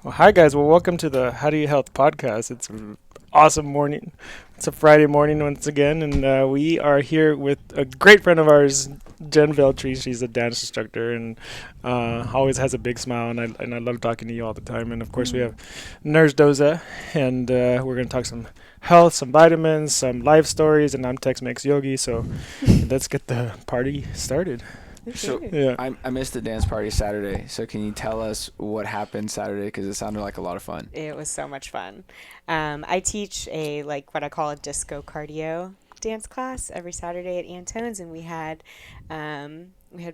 Well, hi guys. Well, welcome to the How Do You Health podcast. It's an awesome morning. It's a Friday morning once again, and we are here with a great friend of ours, Jenn Veltri. She's a dance instructor and always has a big smile, and I love talking to you all the time. And of course, we have Nurse Doza, and we're gonna talk some health, some vitamins, some life stories, and I'm Tex-Mex Yogi. So let's get the party started. So Yeah. I missed the dance party Saturday. So can you tell us what happened Saturday? Because it sounded like a lot of fun. It was so much fun. I teach a what I call a disco cardio dance class every Saturday at Antone's, and we had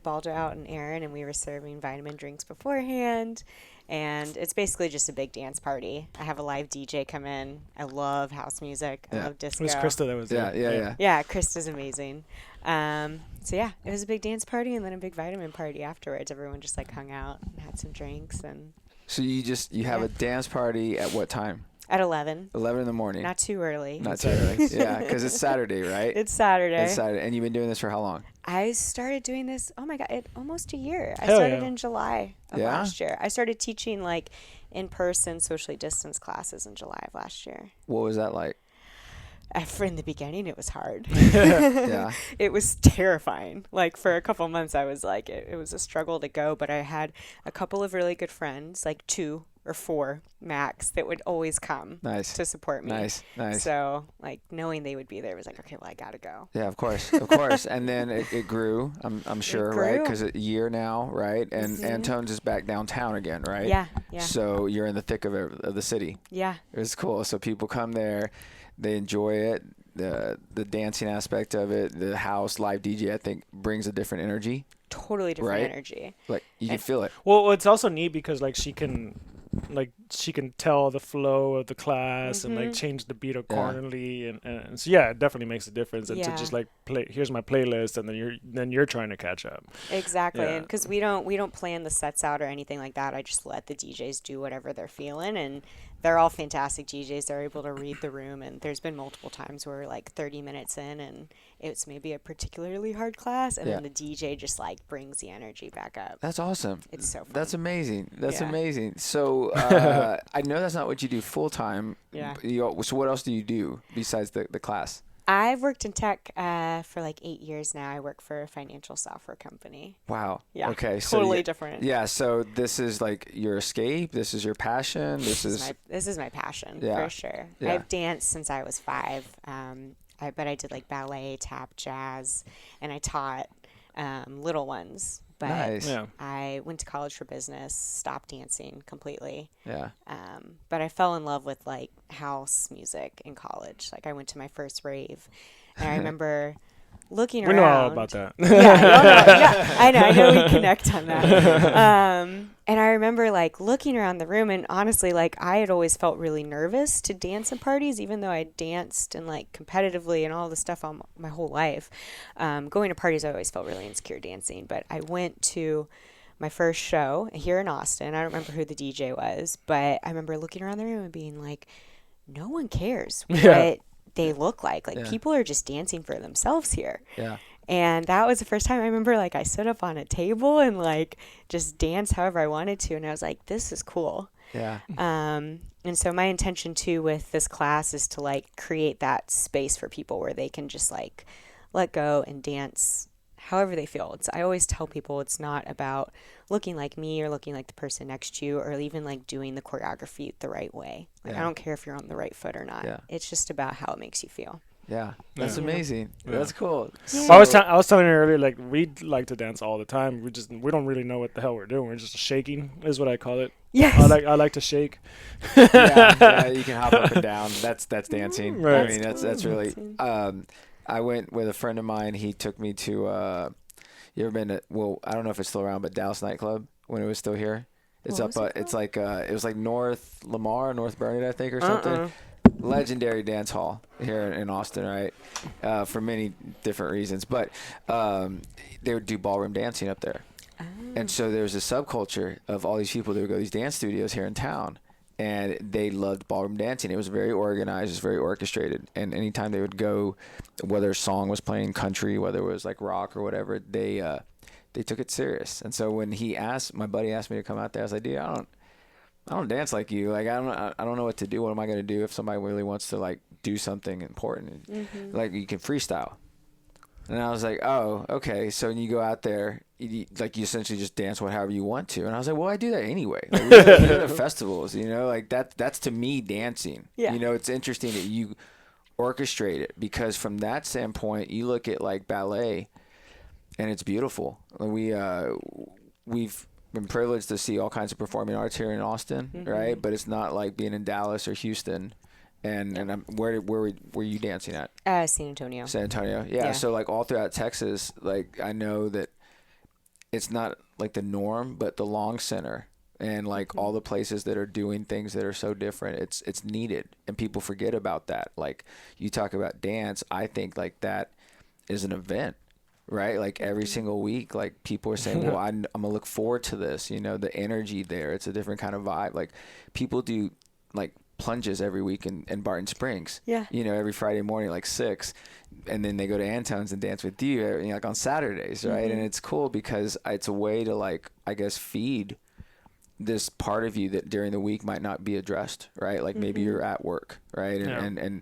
Baldo out and Aaron, and we were serving vitamin drinks beforehand. And it's basically just a big dance party. I have a live DJ come in. I love house music. I Yeah. love It disco. was Krista that was Yeah, there. yeah. Yeah, Krista's amazing. So yeah, it was a big dance party and then a big vitamin party afterwards. Everyone just hung out and had some drinks and So you have Yeah. a dance party at what time? at 11. 11 in the morning. Not too early. Not too early. Yeah, because it's Saturday, right? It's Saturday. It's Saturday. And you've been doing this for how long? I started doing this, oh my God, almost a year. I Hell started yeah. in July of Yeah? last year. I started teaching in-person socially distanced classes in July of last year. What was that like? For in the beginning, it was hard. Yeah. It was terrifying. For a couple months, I was it was a struggle to go, but I had a couple of really good friends, like 2 or 4 max, that would always come Nice. to support me. Nice. So, knowing they would be there was okay, well, I gotta go. Yeah, of course, of course. And then it grew. I'm sure, right? grew. Because a year now, right? And Mhm. Antone's is back downtown again, right? Yeah. So you're in the thick of the city. Yeah. It was cool. So people come there, they enjoy it. The dancing aspect of it, the house live DJ, I think brings a different energy. Totally different Right. energy. Like you can And- feel it. Well, it's also neat because she can tell the flow of the class and Mhm. change the beat accordingly, and so yeah, it definitely makes a difference. And to Yeah. just play, here's my playlist, and then you're trying to catch up. Exactly, Yeah. because we don't plan the sets out or anything like that. I just let the DJs do whatever they're feeling, and they're all fantastic DJs. They're able to read the room, and there's been multiple times where 30 minutes in, and it's maybe a particularly hard class, and Yeah. then the DJ just brings the energy back up. That's awesome. It's so fun. That's amazing. That's Yeah. amazing. So I know that's not what you do full time. Yeah. So what else do you do besides the class? I've worked in tech for 8 years now. I work for a financial software company. Wow. Yeah, Okay. So totally different. yeah. So this is your escape. This is your passion. This is This is my passion Yeah. for sure. Yeah. I've danced since I was 5. But I did ballet, tap, jazz, and I taught little ones. But nice. Yeah. I went to college for business, stopped dancing completely. Yeah. But I fell in love with house music in college. I went to my first rave, and I remember looking We around. know all about that. Yeah, y'all know, yeah, I know we connect on that. And I remember looking around the room, and honestly, I had always felt really nervous to dance in parties, even though I danced and competitively and all this stuff all my whole life. Going to parties, I always felt really insecure dancing. But I went to my first show here in Austin. I don't remember who the DJ was, but I remember looking around the room and being no one cares Yeah. what they look like. Yeah. People are just dancing for themselves here. Yeah. And that was the first time I remember I stood up on a table and just danced however I wanted to. And I was this is cool. Yeah. And so my intention too with this class is to create that space for people where they can just let go and dance however they feel. I always tell people it's not about looking like me or looking like the person next to you or even doing the choreography the right way. Yeah. I don't care if you're on the right foot or not. Yeah. It's just about how it makes you feel. Yeah. That's Yeah. amazing. Yeah. That's cool. Yeah. I was telling her earlier, we like to dance all the time. We don't really know what the hell we're doing. We're just shaking, is what I call it. Yes. I like to shake. Yeah, you can hop up and down. That's dancing. Right. I mean, that's really. I went with a friend of mine. He took me to. You ever been to? Well, I don't know if it's still around, but Dallas nightclub when it was still here. It's What was up. it It's it was North Lamar, North Burnett, I think, or something. Legendary dance hall here in Austin, right? For many different reasons, but they would do ballroom dancing up there. And so there was a subculture of all these people that would go to these dance studios here in town, and they loved ballroom dancing. It was very organized, it was very orchestrated, and anytime they would go, whether a song was playing country, whether it was rock or whatever, they took it serious. And so when my buddy asked me to come out there, I was like, dude, I don't dance like you. Like, I don't know what to do. What am I going to do if somebody really wants to, like, do something important? Like, you can freestyle. And I was like, oh, okay. So when you go out there, you essentially just dance however you want to. And I was like, well, I do that anyway. Like, we go to festivals, like that's to me dancing. Yeah. It's interesting that you orchestrate it, because from that standpoint, you look at like ballet and it's beautiful. We've been privileged to see all kinds of performing arts here in Austin, right? But it's not like being in Dallas or Houston. And where were you dancing at? San Antonio. San Antonio, yeah. So like all throughout Texas, like I know that it's not like the norm, but the Long Center and like all the places that are doing things that are so different, it's needed, and people forget about that. Like you talk about dance, I think like that is an event, right? Like every single week, like people are saying, well, I'm gonna look forward to this. The energy there, it's a different kind of vibe. Like people do like plunges every week in Barton Springs. Yeah. Every Friday morning, like 6, and then they go to Antone's and dance with you, like on Saturdays, right? And it's cool because it's a way to like, I guess, feed this part of you that during the week might not be addressed, right? Like maybe you're at work, right? And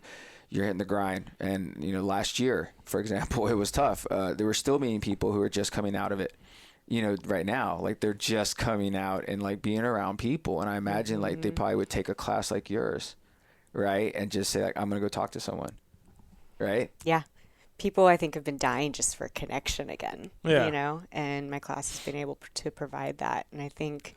you're hitting the grind. And, last year, for example, it was tough. There were still being people who are just coming out of it. Right now, like they're just coming out and like being around people. And I imagine like they probably would take a class like yours, right? And just say like, I'm going to go talk to someone, right? Yeah. People I think have been dying just for connection again, Yeah. and my class has been able to provide that. And I think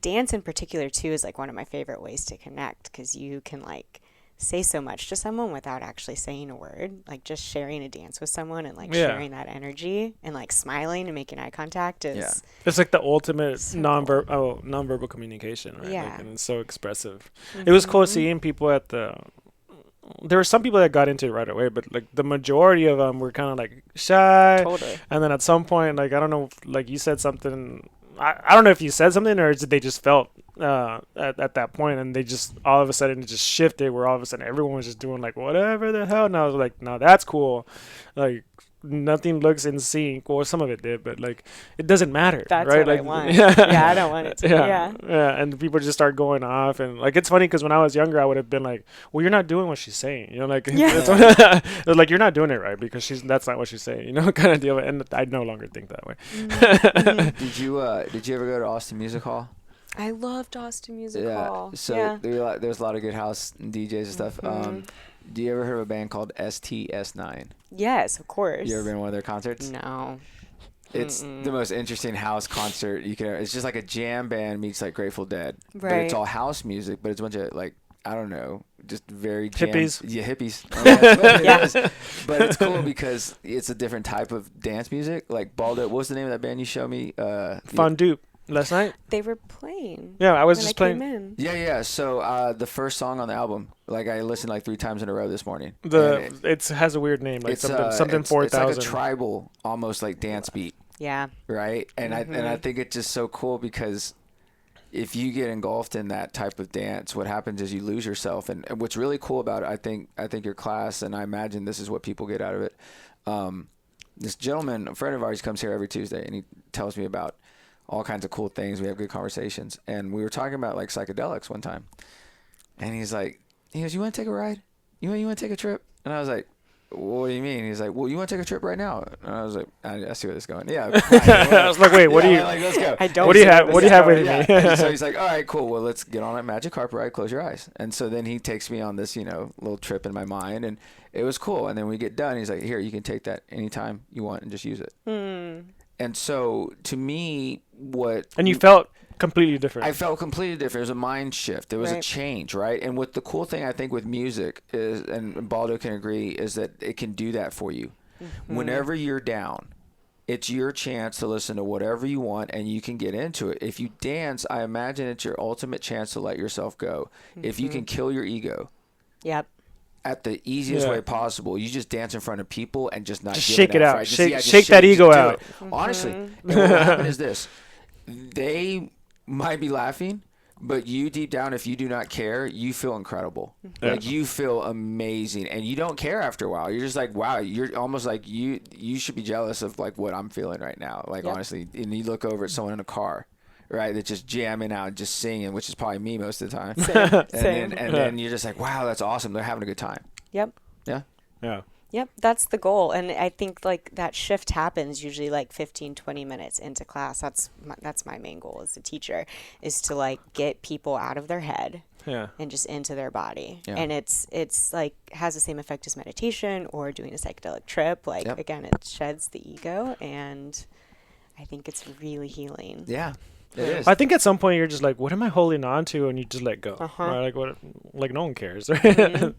dance in particular too is like one of my favorite ways to connect, because you can like say so much to someone without actually saying a word. Like just sharing a dance with someone and like sharing that energy and like smiling and making eye contact is it's like the ultimate so nonverbal communication, right? Yeah. Like, and it's so expressive. It was cool seeing people there were some people that got into it right away, but like the majority of them were kind of like shy. Totally. And then at some point, like I don't know, like you said something. I don't know if you said something or they just felt at that point, and they just all of a sudden it just shifted where all of a sudden everyone was just doing like whatever the hell. And I was like, no, that's cool. Like nothing looks in sync. Well, some of it did, but like it doesn't matter. That's right? what Like, I want. Yeah, I don't want it to. yeah. And people just start going off, and like it's funny because when I was younger, I would have been like, "Well, you're not doing what she's saying," like, it was like you're not doing it right because that's not what she's saying, kind of deal. And I no longer think that way. Did you ever go to Austin Music Hall? I loved Austin Music Hall. So there's a lot of good house and DJs and stuff. Do you ever heard of a band called STS9? Yes, of course. You ever been to one of their concerts? No. It's the most interesting house concert you can. It's just like a jam band meets like Grateful Dead, Right. but it's all house music. But it's a bunch of like I don't know, just very hippies. Yeah, hippies. Yeah. But it's cool because it's a different type of dance music. Like Baldo, what was the name of that band you showed me? Fondue. Last night? They were playing. Yeah, I was when just I came playing. in. Yeah. So the first song on the album, like I listened like 3 times in a row this morning. It has a weird name, like something 4,000. It's like a tribal, almost like dance beat. Yeah. Right, and I think it's just so cool because if you get engulfed in that type of dance, what happens is you lose yourself. And what's really cool about it, I think your class, and I imagine this is what people get out of it. This gentleman, a friend of ours, comes here every Tuesday, and he tells me about all kinds of cool things. We have good conversations. And we were talking about like psychedelics one time. And he goes, you want to take a ride? You want to take a trip? And I was like, what do you mean? He's like, well, you want to take a trip right now? And I was like, I see where this is going. Yeah. I was like, wait, what do you? Like, let's go. I don't. What do you have? What do you have with me? So he's like, all right, cool. Well, let's get on that magic carpet ride. Close your eyes. And so then he takes me on this, little trip in my mind, and it was cool. And then we get done. He's like, here, you can take that anytime you want and just use it. And so to me, And you felt completely different. I felt completely different. It was a mind shift. There was a change, right? And what the cool thing I think with music is, and Baldo can agree, is that it can do that for you. Whenever you're down, it's your chance to listen to whatever you want, and you can get into it. If you dance, I imagine it's your ultimate chance to let yourself go. If you can kill your ego. Yep. At the easiest way possible, you just dance in front of people and just not just give shake it out. right? Shake that ego out. Honestly, and what will happen is this: they might be laughing, but you deep down, if you do not care, you feel incredible. Like you feel amazing, and you don't care after a while. You're just like, wow. You're almost like you should be jealous of like what I'm feeling right now. Like honestly, and you look over at someone in a car, right? That's just jamming out and just singing, which is probably me most of the time. Same. And then you're just like, wow, that's awesome. They're having a good time. Yep. Yeah. Yeah. Yep, that's the goal. And I think like that shift happens usually like 15, 20 minutes into class. That's my main goal as a teacher, is to like get people out of their head and just into their body. Yeah. And it's like has the same effect as meditation or doing a psychedelic trip. Like, again, it sheds the ego, and I think it's really healing. Yeah. It is. I think at some point you're just like, what am I holding on to? And you just let go. Right? Like what? Like no one cares. Right?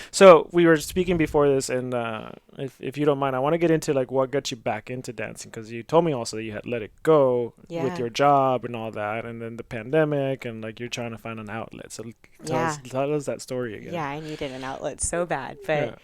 So we were speaking before this, and if you don't mind, I want to get into like what got you back into dancing, because you told me also that you had let it go with your job and all that, and then the pandemic, and like you're trying to find an outlet. So tell us that story again. Yeah, I needed an outlet so bad, but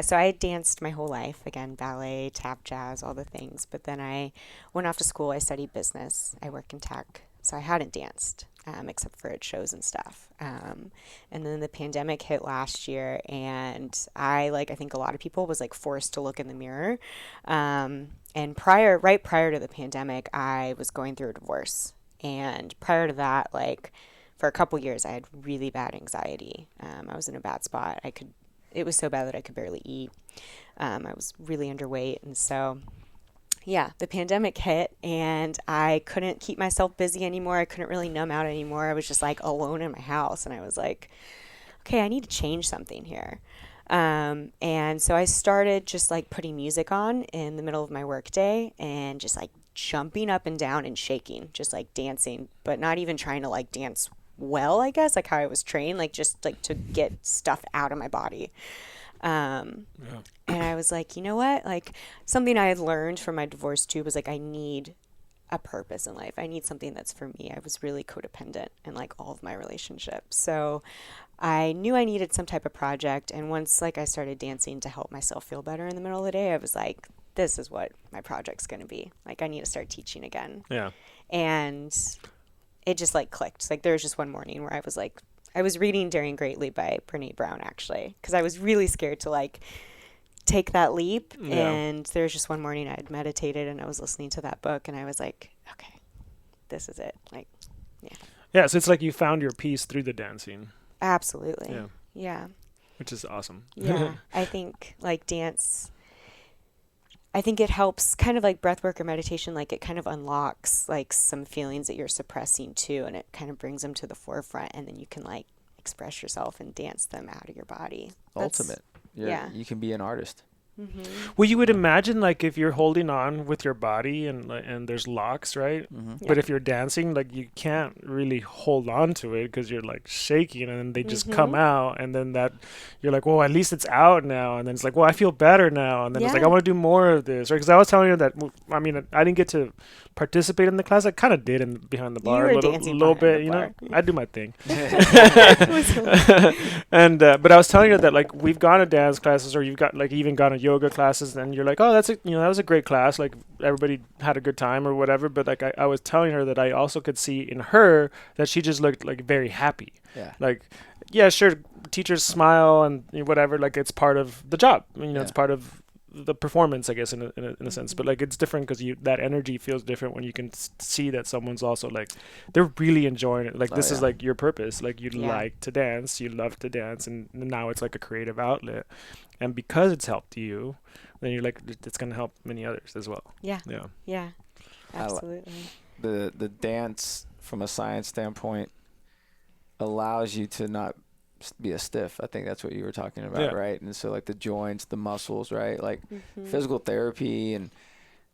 so I danced my whole life. Again, ballet, tap, jazz, all the things. But then I went off to school. I studied business. I work in tech, so I hadn't danced except for at shows and stuff. And then the pandemic hit last year, and I think a lot of people, was like forced to look in the mirror. And right prior to the pandemic, I was going through a divorce, and prior to that, like for a couple years, I had really bad anxiety. I was in a bad spot. It was so bad that I could barely eat. I was really underweight, and so. Yeah, the pandemic hit, and I couldn't keep myself busy anymore. I couldn't really numb out anymore. I was just like alone in my house, and I was like, okay, I need to change something here. And so I started just like putting music on in the middle of my workday and just like jumping up and down and shaking, just like dancing, but not even trying to like dance well, I guess, like how I was trained, like just like to get stuff out of my body. And I was like, you know what? Like something I had learned from my divorce too was like, I need a purpose in life. I need something that's for me. I was really codependent in like all of my relationships. So I knew I needed some type of project. And once like I started dancing to help myself feel better in the middle of the day, I was like, this is what my project's going to be. Like I need to start teaching again. Yeah. And it just like clicked. Like there was just one morning where I was like, I was reading Daring Greatly by Brene Brown, actually, because I was really scared to like take that leap. Yeah. And there was just one morning I had meditated and I was listening to that book, and I was like, okay, this is it. Like, yeah. Yeah. So it's like you found your peace through the dancing. Absolutely. Yeah. Which is awesome. Yeah. I think like dance, I think it helps kind of like breath work or meditation. Like it kind of unlocks like some feelings that you're suppressing too. And it kind of brings them to the forefront, and then you can like express yourself and dance them out of your body. Ultimate. You can be an artist. Mm-hmm. Well, you would imagine like if you're holding on with your body and there's locks, right? Mm-hmm. But if you're dancing, like you can't really hold on to it because you're like shaking, and then they just come out, and then that you're like, well, at least it's out now, and then it's like, well, I feel better now, and then it's like I want to do more of this, right? Because I was telling you that, I mean, I didn't get to participate in the class. I kind of did in behind the bar a little bit, you know. I do my thing. And but I was telling her that like we've gone to dance classes, or you've got like even gone to yoga classes, and you're like, oh, that was a great class, like everybody had a good time or whatever. But like I was telling her that I also could see in her that she just looked like very happy. Yeah. Like, yeah, sure, teachers smile and whatever, like it's part of the job. It's part of the performance, I guess, in a sense. But like it's different because that energy feels different when you can see that someone's also like they're really enjoying it. Like this is like your purpose. Like you like to dance, you love to dance, and now it's like a creative outlet. And because it's helped you, then you're like, it's gonna help many others as well. Yeah. Absolutely. The dance from a science standpoint allows you to not be a stiff. I think that's what you were talking about, right? And so like the joints, the muscles, right? Like physical therapy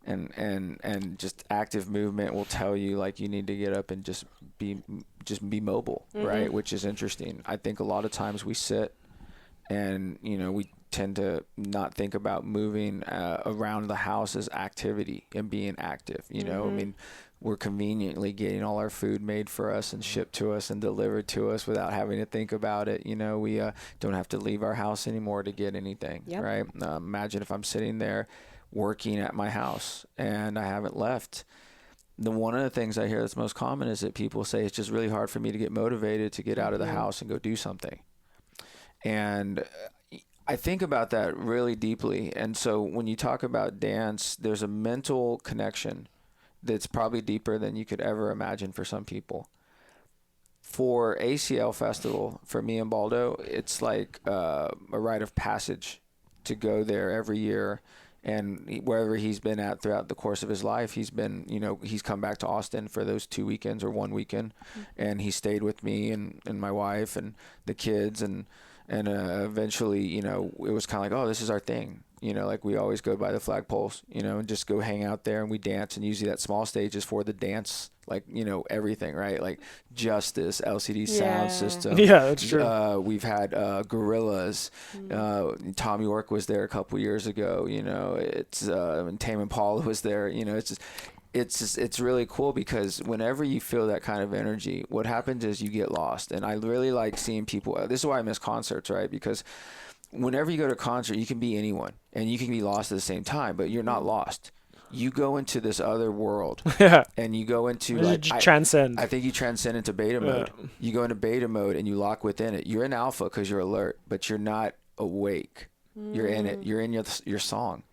and just active movement will tell you like you need to get up and just be mobile, right? Which is interesting. I think a lot of times we sit and we tend to not think about moving around the house as activity and being active. I mean, we're conveniently getting all our food made for us and shipped to us and delivered to us without having to think about it. We don't have to leave our house anymore to get anything, right? Imagine if I'm sitting there working at my house and I haven't left. One of the things I hear that's most common is that people say it's just really hard for me to get motivated to get out of the house and go do something. And I think about that really deeply. And so when you talk about dance, there's a mental connection that's probably deeper than you could ever imagine for some people. For ACL Festival, for me and Baldo, it's like a rite of passage to go there every year. And wherever he's been at throughout the course of his life, he's been, he's come back to Austin for those 2 weekends or 1 weekend. And he stayed with me and my wife and the kids. And eventually, it was kind of like, oh, this is our thing. Like we always go by the flagpoles, and just go hang out there and we dance. And usually that small stage is for the dance, like, everything, right? Like Justice, LCD sound system. Yeah, that's true. We've had Gorillas. Tom York was there a couple years ago. It's and Tame Impala was there. It's really cool because whenever you feel that kind of energy, what happens is you get lost. And I really like seeing people. This is why I miss concerts, right? Because whenever you go to a concert, you can be anyone and you can be lost at the same time, but you're not lost. You go into this other world. Yeah. And you go into transcend. I think you transcend into beta mode. You go into beta mode and you lock within it. You're in alpha because you're alert, but you're not awake. You're in it. You're in your song.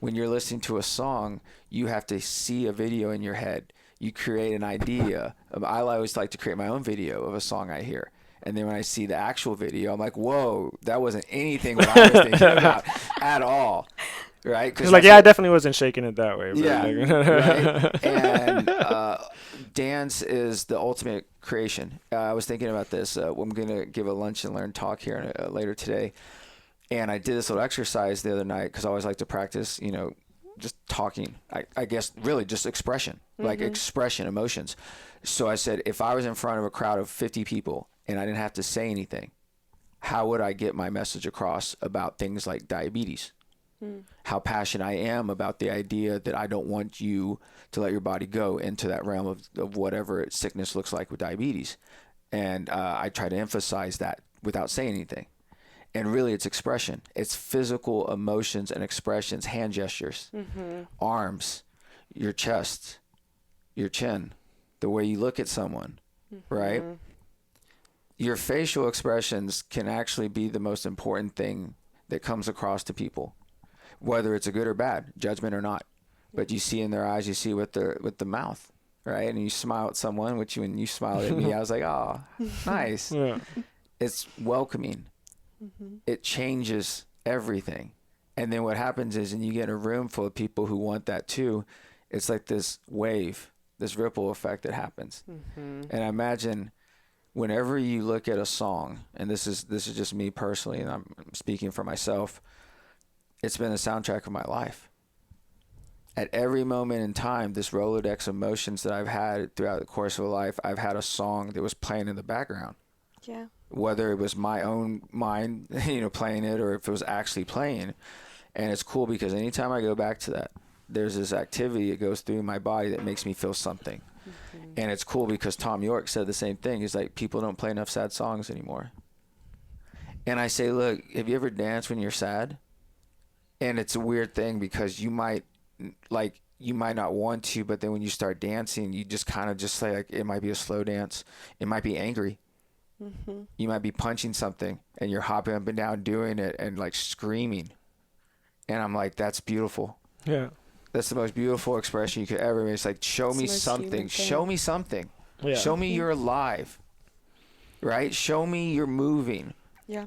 When you're listening to a song, you have to see a video in your head. You create an idea. I always like to create my own video of a song I hear. And then when I see the actual video, I'm like, whoa, that wasn't anything what I was thinking about at all. Right? Cause like, I definitely wasn't shaking it that way. But yeah. Right? And dance is the ultimate creation. I was thinking about this. I'm going to give a lunch and learn talk here later today. And I did this little exercise the other night because I always like to practice, just talking. I guess really just expression, like expression, emotions. So I said, if I was in front of a crowd of 50 people and I didn't have to say anything, how would I get my message across about things like diabetes? How passionate I am about the idea that I don't want you to let your body go into that realm of whatever sickness looks like with diabetes. And I try to emphasize that without saying anything. And really it's expression. It's physical emotions and expressions, hand gestures, arms, your chest, your chin, the way you look at someone, right? Your facial expressions can actually be the most important thing that comes across to people. Whether it's a good or bad, judgment or not. But you see in their eyes, you see with the mouth, right? And you smile at someone, which when you smiled at me, I was like, oh, nice. Yeah. It's welcoming. It changes everything. And then what happens is, and you get in a room full of people who want that too, it's like this wave, this ripple effect that happens. And I imagine whenever you look at a song, and this is just me personally, and I'm speaking for myself, it's been the soundtrack of my life. At every moment in time, this Rolodex of emotions that I've had throughout the course of a life, I've had a song that was playing in the background. Yeah. Whether it was my own mind, playing it, or if it was actually playing. And it's cool because anytime I go back to that, there's this activity that goes through my body that makes me feel something. And it's cool because Tom York said the same thing. He's like, people don't play enough sad songs anymore. And I say, look, have you ever danced when you're sad? And it's a weird thing because you might not want to, but then when you start dancing, you just kind of just say, like, it might be a slow dance. It might be angry. You might be punching something and you're hopping up and down doing it and like screaming. And I'm like, that's beautiful. Yeah. That's the most beautiful expression you could ever make. It's like, show me something. Show me something. Yeah. Show me you're alive. Right? Show me you're moving. Yeah.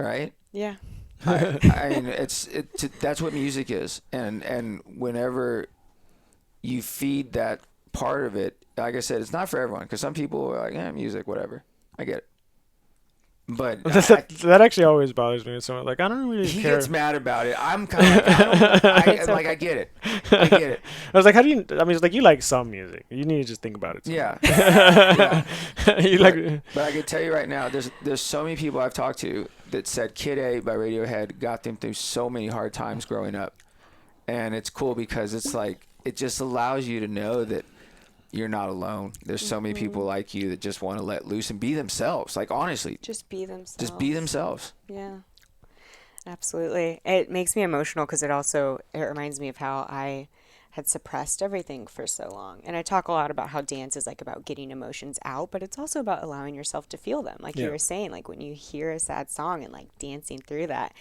Right? Yeah. I mean, that's what music is, and whenever you feed that part of it, like I said, it's not for everyone because some people are like, music, whatever. I get it, but that actually always bothers me. Someone like, I don't really care. He gets mad about it. I'm kind of like, I get it. I get it. I was like, how do you? I mean, it's like you like some music. You need to just think about it. Yeah. But I can tell you right now, there's so many people I've talked to that said Kid A by Radiohead got them through so many hard times growing up. And it's cool because it's like, it just allows you to know that you're not alone. There's so many people like you that just want to let loose and be themselves. Like, honestly. Just be themselves. Just be themselves. Yeah. Absolutely. It makes me emotional because it reminds me of how I had suppressed everything for so long. And I talk a lot about how dance is like about getting emotions out, but it's also about allowing yourself to feel them. Like you were saying, like when you hear a sad song and like dancing through that.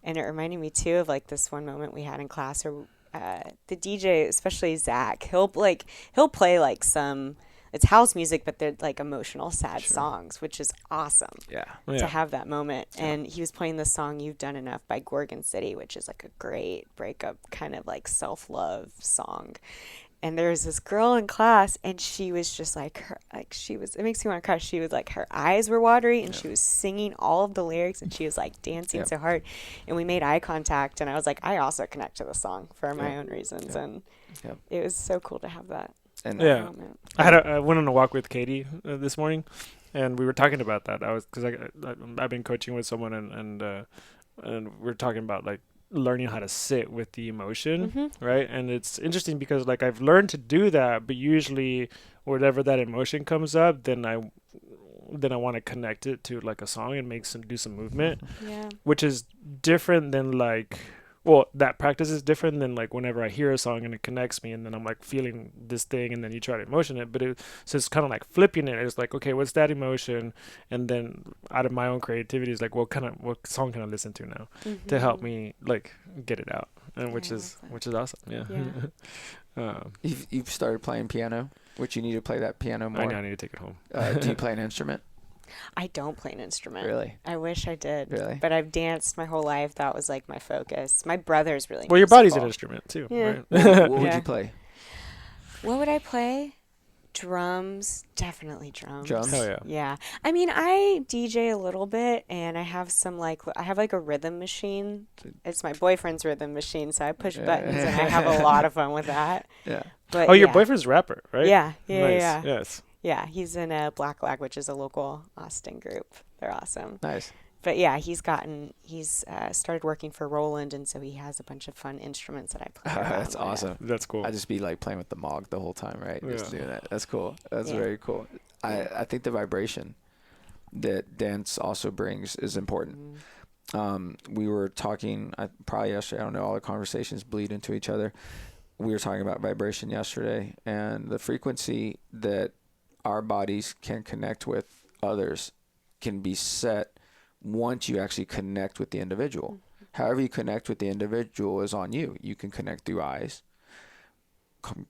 And it reminded me too of like this one moment we had in class where the DJ, especially Zach, he'll play like some, it's house music, but they're like emotional, sad songs, which is awesome. Yeah. To have that moment. And he was playing the song "You've Done Enough" by Gorgon City, which is like a great breakup kind of like self-love song. And there was this girl in class, and she was just like, it makes me want to cry. She was like, her eyes were watery, and she was singing all of the lyrics, and she was like dancing so hard. And we made eye contact, and I was like, I also connect to the song for my own reasons. And it was so cool to have that. And moment. I went on a walk with Katie this morning, and we were talking about that. I've been coaching with someone, and we're talking about like learning how to sit with the emotion, right? And it's interesting because like I've learned to do that, but usually whatever that emotion comes up, then I want to connect it to like a song and do some movement, which is different than like. Well, that practice is different than like whenever I hear a song and it connects me, and then I'm like feeling this thing, and then you try to emotion it. But so it's kind of like flipping it. It's like, okay, what's that emotion? And then out of my own creativity, is like, what song can I listen to now to help me like get it out? And which is awesome. Yeah. You've started playing piano, which you need to play that piano more. I know I need to take it home. Do you play an instrument? I don't play an instrument. Really? I wish I did. Really? But I've danced my whole life. That was like my focus. My brother's really Well, your musical. body's an instrument too, right? What would you play? What would I play? Drums. Definitely drums. Drums? Hell yeah. Yeah. I mean, I DJ a little bit, and I have a rhythm machine. It's my boyfriend's rhythm machine, so I push buttons, and I have a lot of fun with that. Yeah. But your boyfriend's a rapper, right? Yeah. Nice. Yeah. Yes. Yeah, he's in a Black Flag, which is a local Austin group. They're awesome. Nice. But yeah, he's started working for Roland, and so he has a bunch of fun instruments that I play. That's awesome. That's cool. I just be like playing with the Moog the whole time, right? Just doing that. That's cool. That's very cool. I think the vibration that dance also brings is important. We were talking probably yesterday. I don't know. All the conversations bleed into each other. We were talking about vibration yesterday, and the frequency that our bodies can connect with others can be set once you actually connect with the individual. However you connect with the individual is on you. You can connect through eyes,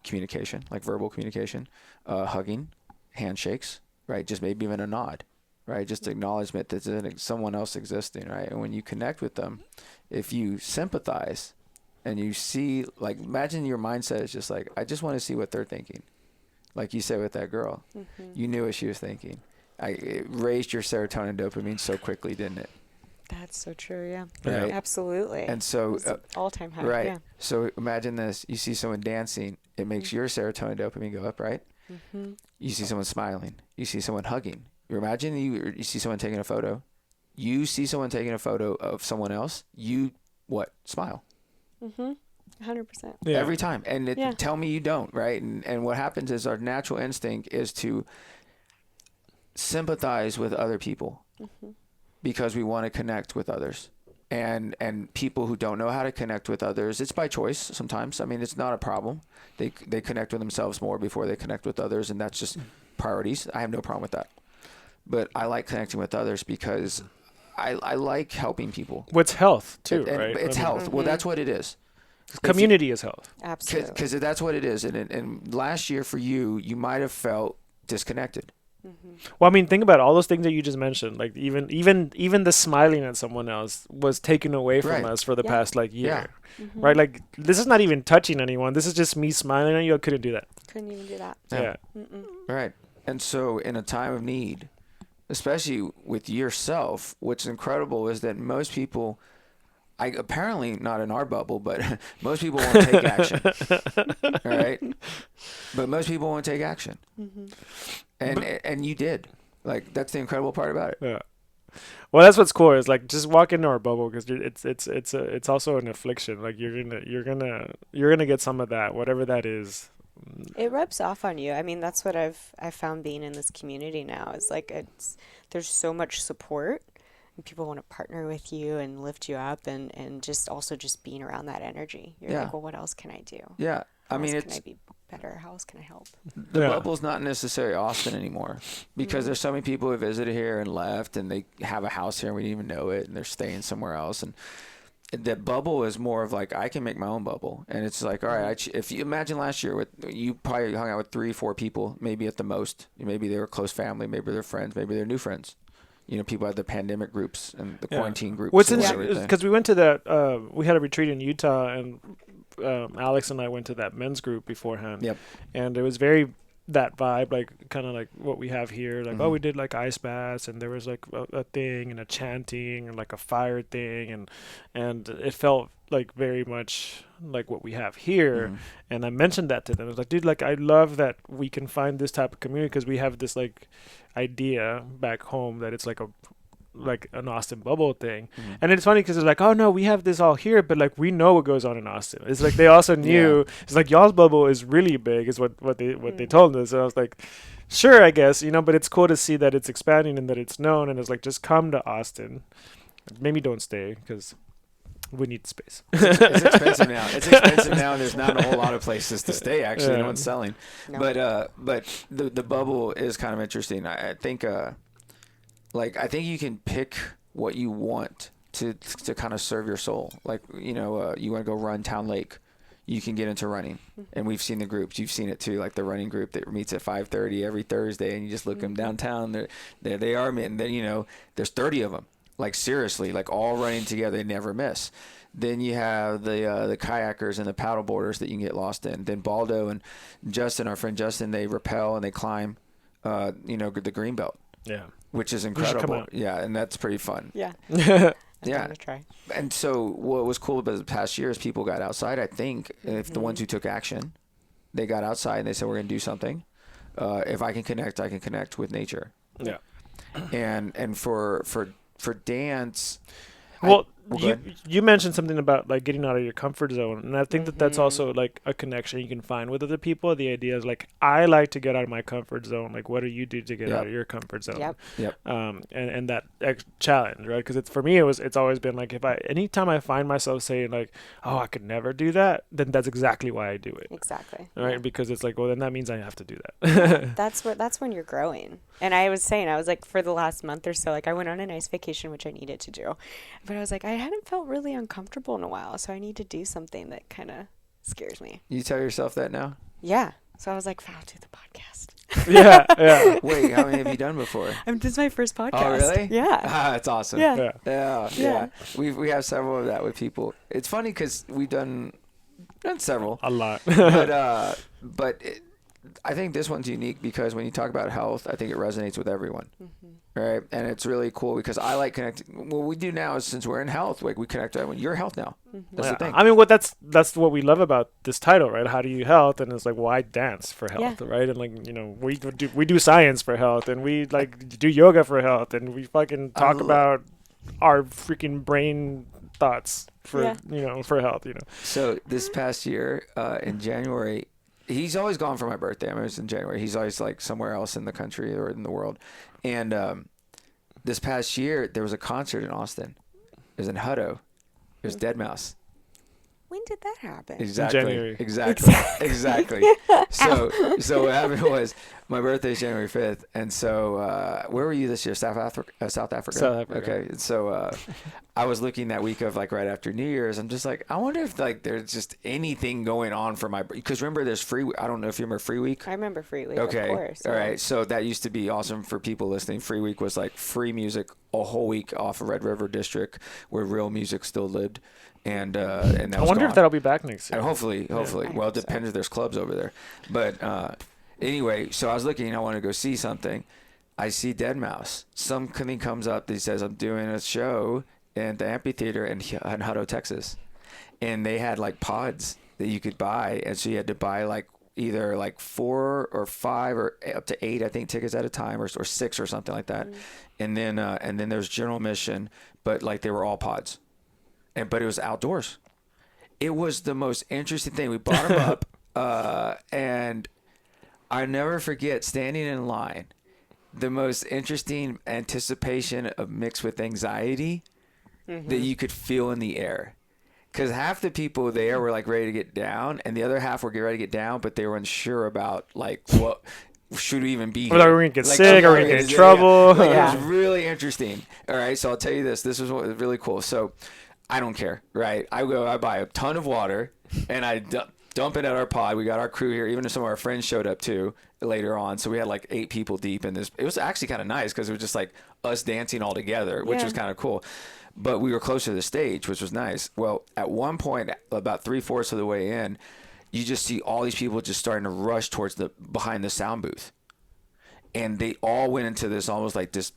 communication, like verbal communication, hugging, handshakes, right? Just maybe even a nod, right? Just acknowledgement that there's someone else existing, right? And when you connect with them, if you sympathize and you see, like, imagine your mindset is just like, I just want to see what they're thinking. Like you said with that girl, you knew what she was thinking. It raised your serotonin, dopamine so quickly, didn't it? That's so true. Yeah. Right? Absolutely. And so, all-time high. right. Yeah. So imagine this: you see someone dancing, it makes your serotonin, dopamine go up, right? You see someone smiling, you see someone hugging. You imagine you see someone taking a photo. You see someone taking a photo of someone else. You smile. 100%. Yeah. Every time. And tell me you don't, right? And what happens is our natural instinct is to sympathize with other people because we want to connect with others. And people who don't know how to connect with others, it's by choice sometimes. I mean, it's not a problem. They connect with themselves more before they connect with others, and that's just priorities. I have no problem with that. But I like connecting with others because I like helping people. What's health too, and right? It's health. Well, that's what it is. Community is health. Absolutely. Because that's what it is. And last year for you, you might have felt disconnected. Well, I mean, think about all those things that you just mentioned. Like even the smiling at someone else was taken away from us for the past year, right? Like this is not even touching anyone. This is just me smiling at you. I couldn't do that. Couldn't even do that. Yeah. Right. And so in a time of need, especially with yourself, what's incredible is that most people, apparently not in our bubble, but most people won't take action. All right. But most people won't take action. And you did. Like, that's the incredible part about it. Yeah. Well, that's what's cool is like just walk into our bubble because it's also an affliction. Like you're gonna get some of that, whatever that is. It rubs off on you. I mean, that's what I've found being in this community now. Is like there's so much support. And people want to partner with you and lift you up and just also just being around that energy. You're like, well, what else can I do? Yeah. How else can I be better? How else can I help? The bubble's not necessarily Austin anymore because there's so many people who visited here and left and they have a house here and we didn't even know it and they're staying somewhere else. And the bubble is more of like I can make my own bubble, and it's like, all right, if you imagine last year with you probably hung out with 3-4 people, maybe at the most. Maybe they were close family, maybe they're friends, maybe they're new friends. You know, people had the pandemic groups and the quarantine groups. What's interesting is because we went to that, we had a retreat in Utah, and Alex and I went to that men's group beforehand. Yep. And it was very that vibe, like kind of like what we have here. Like, we did like ice baths, and there was like a thing and a chanting and like a fire thing, and it felt like very much like what we have here. And I mentioned that to them. I was like, dude, like I love that we can find this type of community because we have this like idea back home that it's like an Austin bubble thing. And it's funny because it's like, oh no, we have this all here, but like we know what goes on in Austin. It's like they also knew it's like y'all's bubble is really big is what they told us. And I was like, sure, I guess, you know, but it's cool to see that it's expanding and that it's known, and it's like, just come to Austin. Maybe don't stay because we need space. It's expensive now. It's expensive now. There's not a whole lot of places to stay. Actually, no one's selling. No. But the bubble is kind of interesting. I think I think you can pick what you want to kind of serve your soul. Like, you know, you want to go run Town Lake, you can get into running. And we've seen the groups. You've seen it too, like the running group that meets at 5:30 every Thursday, and you just look them downtown. There they are, and then, you know, there's 30 of them. Like seriously, like all running together, they never miss. Then you have the kayakers and the paddle boarders that you can get lost in. Then Baldo and Justin, our friend Justin, they rappel and they climb, you know, the Greenbelt. Yeah. Which is incredible. Yeah, and that's pretty fun. Yeah. Yeah. Try. And so what was cool about the past year is people got outside, I think, if the ones who took action, they got outside and they said, we're going to do something. If I can connect with nature. Yeah. And for dance, well, you mentioned something about like getting out of your comfort zone, and I think that's also like a connection you can find with other people. The idea is like, I like to get out of my comfort zone. Like, what do you do to get out of your comfort zone? Yep. And that challenge, right? Because for me, it's always been like, anytime I find myself saying like, oh, I could never do that, then that's exactly why I do it. Exactly. Right? Yeah. Because it's like, well, then that means I have to do that. That's when you're growing. And I was like, for the last month or so, like I went on a nice vacation, which I needed to do, but I was like, I hadn't felt really uncomfortable in a while, so I need to do something that kind of scares me. You tell yourself that now? Yeah. So I was like, I'll do the podcast. Yeah. Wait, how many have you done before? This is my first podcast. Oh, really? Yeah. That's awesome. Yeah. We have several of that with people. It's funny because we've done several. A lot. But I think this one's unique because when you talk about health, I think it resonates with everyone. Right? And it's really cool because I like connecting. What we do now is, since we're in health, like we connect to everyone. Your health now. That's the thing. I mean, that's what we love about this title, right? How do you health? And it's like, well, I dance for health, right? And like, you know, we do science for health, and we like do yoga for health, and we fucking talk about our freaking brain thoughts for for health, you know. So this past year, in January, he's always gone for my birthday. I mean, it was in January. He's always like somewhere else in the country or in the world. And this past year, there was a concert in Austin. It was in Hdyh. It was Deadmau5. When did that happen? Exactly. January. Exactly. So what happened was, my birthday is January 5th, and so where were you this year? South Africa. South Africa. Okay. So I was looking that week of like right after New Year's. I'm just like, I wonder if like there's just anything going on for my, because remember there's free. I don't know if you remember Free Week. I remember Free Week. Okay. Of course. All right. So that used to be awesome for people listening. Free Week was like free music a whole week off of Red River District, where real music still lived. And that I wonder if that'll be back next year. And hopefully. Well, it depends if there's clubs over there. But anyway, so I was looking. I wanted to go see something. I see Deadmau5. Something comes up that says, I'm doing a show in the amphitheater in Hdyh, Texas. And they had like pods that you could buy. And so you had to buy like either like 4 or 5 or up to 8, I think, tickets at a time, or 6 or something like that. And then there's general admission, but like they were all pods. But it was outdoors. It was the most interesting thing. We bought them up, and I never forget standing in line. The most interesting anticipation of mixed with anxiety that you could feel in the air. Because half the people there were like ready to get down, and the other half were getting ready to get down, but they were unsure about like what should we even be here? Are we going to get sick? Are we going to get in trouble? It was really interesting. All right, so I'll tell you this. This was what was really cool. So I don't care, right? I buy a ton of water, and I dump it at our pod. We got our crew here. Even if some of our friends showed up too later on. So we had like 8 people deep in this. It was actually kind of nice because it was just like us dancing all together, which was kind of cool. But we were closer to the stage, which was nice. Well, at one point, about 3/4 of the way in, you just see all these people just starting to rush towards behind the sound booth. And they all went into this almost like this.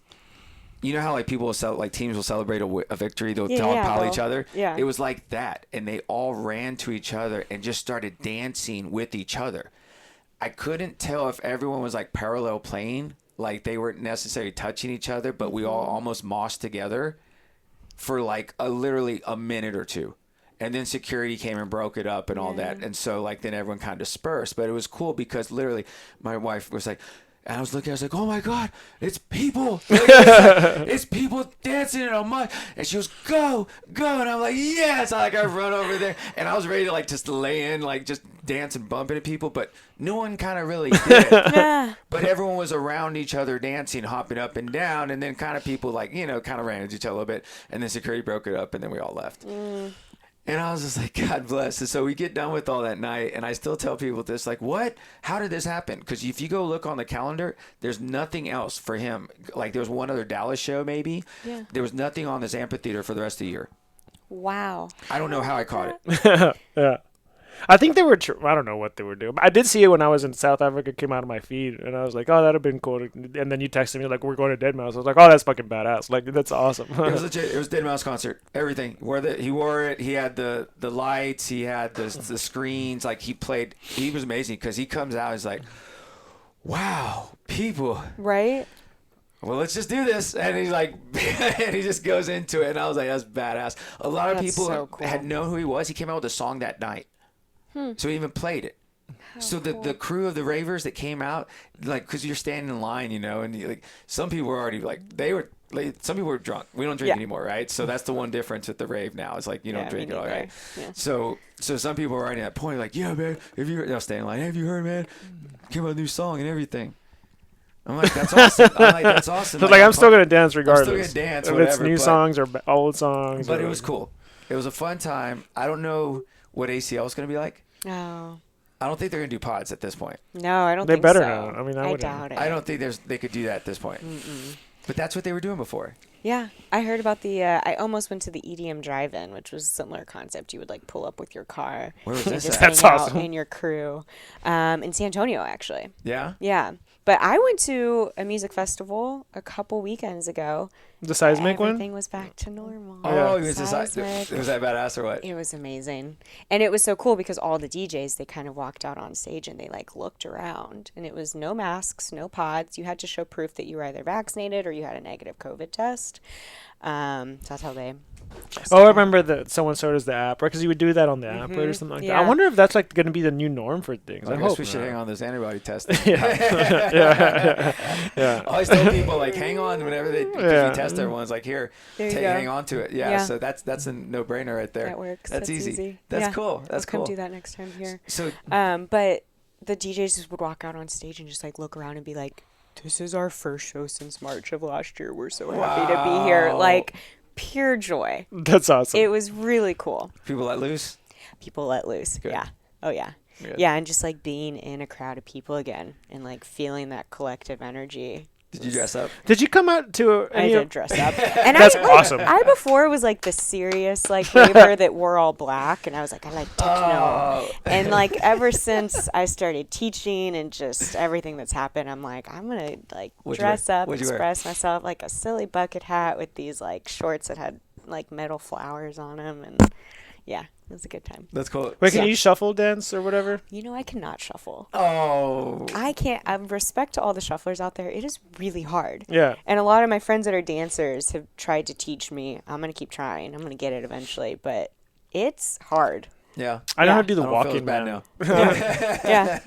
You know how like people will like teams will celebrate a victory, they'll dogpile each other. Yeah. It was like that, and they all ran to each other and just started dancing with each other. I couldn't tell if everyone was like parallel playing, like they weren't necessarily touching each other, but we all almost mossed together for like literally a minute or two. And then security came and broke it up and all that. And so like then everyone kind of dispersed. But it was cool because literally my wife was like, and I was looking, I was like, oh my God, it's people. It's people dancing in a mud. And she goes, go. And I'm like, yes. I run over there. And I was ready to like just lay in, like just dance and bump into people. But no one kind of really did. But everyone was around each other dancing, hopping up and down. And then kind of people like, you know, kind of ran into each other a little bit. And then security broke it up and then we all left. And I was just like, God bless. And so we get done with all that night, and I still tell people this, like, what? How did this happen? Because if you go look on the calendar, there's nothing else for him. Like, there was one other Dallas show, maybe. Yeah. There was nothing on this amphitheater for the rest of the year. Wow. I don't know how I caught it. Yeah. I think they were, I don't know what they were doing. But I did see it when I was in South Africa, it came out of my feed, and I was like, oh, that'd have been cool. And then you texted me, like, we're going to Dead Mouse. I was like, oh, that's fucking badass. Like, that's awesome. It was legit. It was Dead Mouse concert. Everything. He wore it. He had the lights. He had the screens. Like, he played. He was amazing because he comes out, he's like, wow, people. Right? Well, let's just do this. And he's like, and he just goes into it. And I was like, that's badass. A lot of people had known who he was. He came out with a song that night. So he even played it. So the crew of the ravers that came out, like, because you're standing in line, you know, and like some people were already like some people were drunk. We don't drink anymore, right? So that's the one difference at the rave now. It's like you don't drink at all, right? Yeah. So some people were already at that point, like, yeah, man, they'll stay in line. Have you heard, man? Came out a new song and everything. I'm like, that's awesome. So like, I'm still gonna dance regardless. I'm still gonna dance, whether it's new songs or old songs. But it was cool. It was a fun time. I don't know what ACL is gonna be like. Oh. I don't think they're gonna do pods at this point. No, I don't they think so. They better better not. I mean, I doubt it. I don't think they could do that at this point. But that's what they were doing before. Yeah, I heard about I almost went to the EDM drive-in, which was a similar concept. You would like pull up with your car. Where was this just at? That's hang awesome. out in your crew. In San Antonio, actually. Yeah? Yeah. But I went to a music festival a couple weekends ago. The Seismic one? Everything was back to normal. Oh, Yeah. was that badass or what? It was amazing. And it was so cool because all the DJs, they kind of walked out on stage and they like looked around. And it was no masks, no pods. You had to show proof that you were either vaccinated or you had a negative COVID test. So that's how they... I remember that someone showed us the app, right? Because you would do that on the app, right, or something like that. I wonder if that's like going to be the new norm for things. I guess we should hang on this antibody testing. yeah. I always tell people like, hang on whenever we test everyone's like, here, hang on to it. Yeah. So that's a no-brainer right there. That works. That's easy. That's cool. That's cool. Come do that next time here. So, but the DJs just would walk out on stage and just like look around and be like, "This is our first show since March of last year. We're so happy to be here." Like. Pure joy. That's awesome. It was really cool. People let loose? People let loose. Good. Yeah. Oh, yeah. Good. Yeah, and just like being in a crowd of people again and like feeling that collective energy. Did you dress up? Did you come out to I did dress up. And That's awesome. I before was like the serious like raver that wore all black, and I was like, I like techno. And like ever since I started teaching and just everything that's happened, I'm like, I'm gonna like dress up, express myself, like a silly bucket hat with these like shorts that had like metal flowers on them, and yeah. It was a good time. That's cool. Wait, can you shuffle dance or whatever? You know, I cannot shuffle. Oh. I can't. Respect to all the shufflers out there. It is really hard. Yeah. And a lot of my friends that are dancers have tried to teach me. I'm going to keep trying. I'm going to get it eventually. But it's hard. Yeah. I know how to do the walking man. Now. Yeah.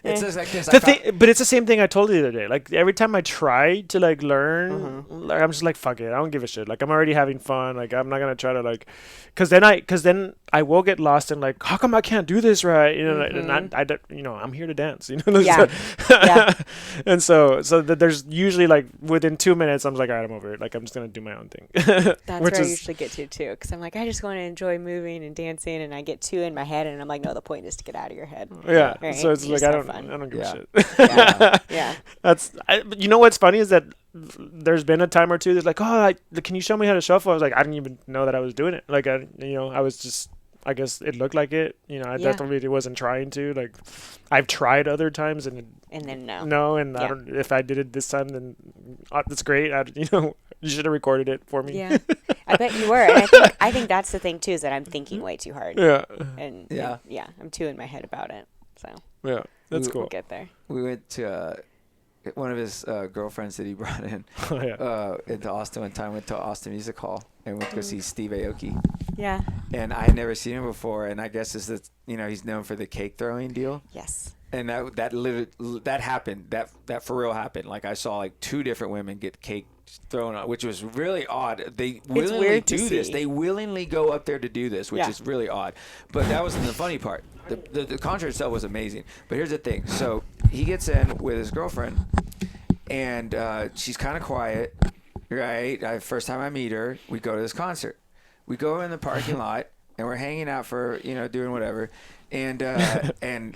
It's just like this. But it's the same thing I told you the other day. Like every time I try to like learn, like, I'm just like fuck it. I don't give a shit. Like I'm already having fun. Like I'm not gonna try to like, cause then I will get lost in like, how come I can't do this right? You know, and I don't, you know, I'm here to dance. You know. Yeah. Yeah. And so there's usually like within 2 minutes I'm like, all right, I'm over it. Like I'm just gonna do my own thing. That's where I usually get to too, because I'm like, I just want to enjoy moving and dancing, and I get too in my head, and I'm like, no, the point is to get out of your head. Yeah. Right? So it's You like just I have don't give Yeah. a shit. Yeah. Yeah. But you know what's funny is that there's been a time or two that's like, oh, can you show me how to shuffle? I was like, I didn't even know that I was doing it. Like I was just, I guess it looked like it. You know, I definitely wasn't trying to. Like, I've tried other times and then no. No, and I don't. If I did it this time, then that's great. You should have recorded it for me. Yeah, I bet you were. And I think that's the thing too, is that I'm thinking way too hard. Yeah. And Yeah. I'm too in my head about it. So Yeah, that's cool. We'll get there. We went to one of his girlfriends that he brought in into Austin one time. Went to Austin Music Hall and went to go see Steve Aoki. Yeah. And I had never seen him before, and I guess it's that he's known for the cake throwing deal. Yes. And that happened. That for real happened. Like I saw like 2 different women get cake thrown on, which was really odd. They willingly do this. They willingly go up there to do this, which is really odd. But that wasn't the funny part. The concert itself was amazing. But here's the thing. So he gets in with his girlfriend, and she's kind of quiet, right? First time I meet her, we go to this concert. We go in the parking lot, and we're hanging out for, doing whatever. And and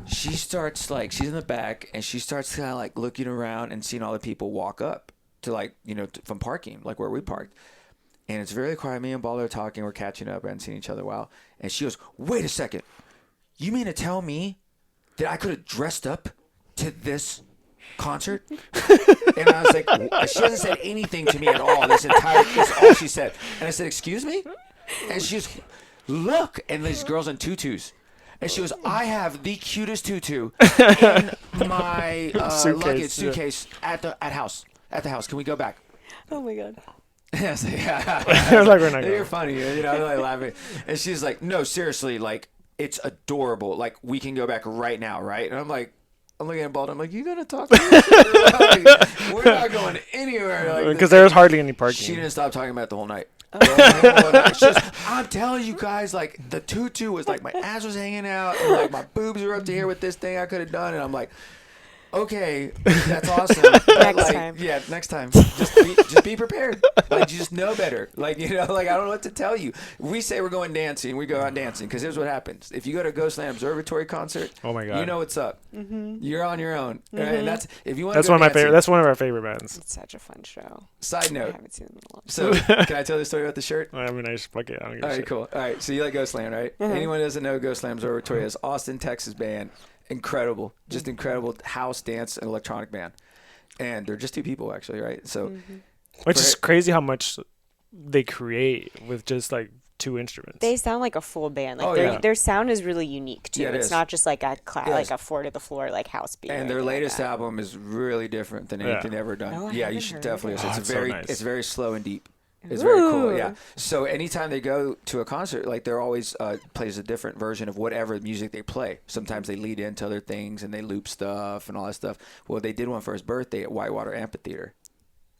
she starts, like, she's in the back, and she starts kind of, like, looking around and seeing all the people walk up to, like, from parking, like where we parked. And it's very quiet. Me and Baldo are talking. We're catching up. I hadn't seen each other in a while. And she goes, wait a second. You mean to tell me that I could have dressed up to this concert? And I was like, she hasn't said anything to me at all. That's all she said. And I said, excuse me? And she goes, look. And these girls in tutus. And she goes, I have the cutest tutu in my luggage suitcase at the house. Can we go back? Oh my God. I was like, yeah. Like, we're not going. You're funny. I'm like laughing. And she's like, no, seriously, like, it's adorable. Like, we can go back right now, right? And I'm looking at Baldo. I'm like, you gonna talk to me? Like, we're not going anywhere. Because there was hardly any parking. She didn't stop talking about it the whole night. She goes, I'm telling you guys, like, the tutu was like, my ass was hanging out, and like my boobs were up to here with this thing I could have done. And I'm like, okay, that's awesome. Next time. Yeah, next time. Just be prepared. Like, you just know better. Like, like, I don't know what to tell you. We say we're going dancing, we go out dancing. Because here's what happens. If you go to a Ghostland Observatory concert, oh my God, you know what's up. Mm-hmm. You're on your own. Mm-hmm. Right? And that's, if you want that's to go one of my dancing, favorite. That's one of our favorite bands. It's such a fun show. Side note. I haven't seen them in a long So, can I tell the story about the shirt? I mean, I just fuck it. I don't give a All right, shit. cool. All right, so you like Ghostland, right? Mm-hmm. Anyone who doesn't know Ghostland Observatory is Austin, Texas band. Incredible, just incredible house, dance, and electronic band. And they're just 2 people, actually, right? So, which is crazy how much they create with just like 2 instruments. They sound like a full band. Like their sound is really unique too. Yeah, it's not just like a like a 4 to the floor like house beat. And their latest album is really different than anything they've ever done. Oh, You should definitely. Oh, It's very slow and deep. It's very cool, yeah. So anytime they go to a concert, like they're always plays a different version of whatever music they play. Sometimes they lead into other things and they loop stuff and all that stuff. Well, they did one for his birthday at Whitewater Amphitheater,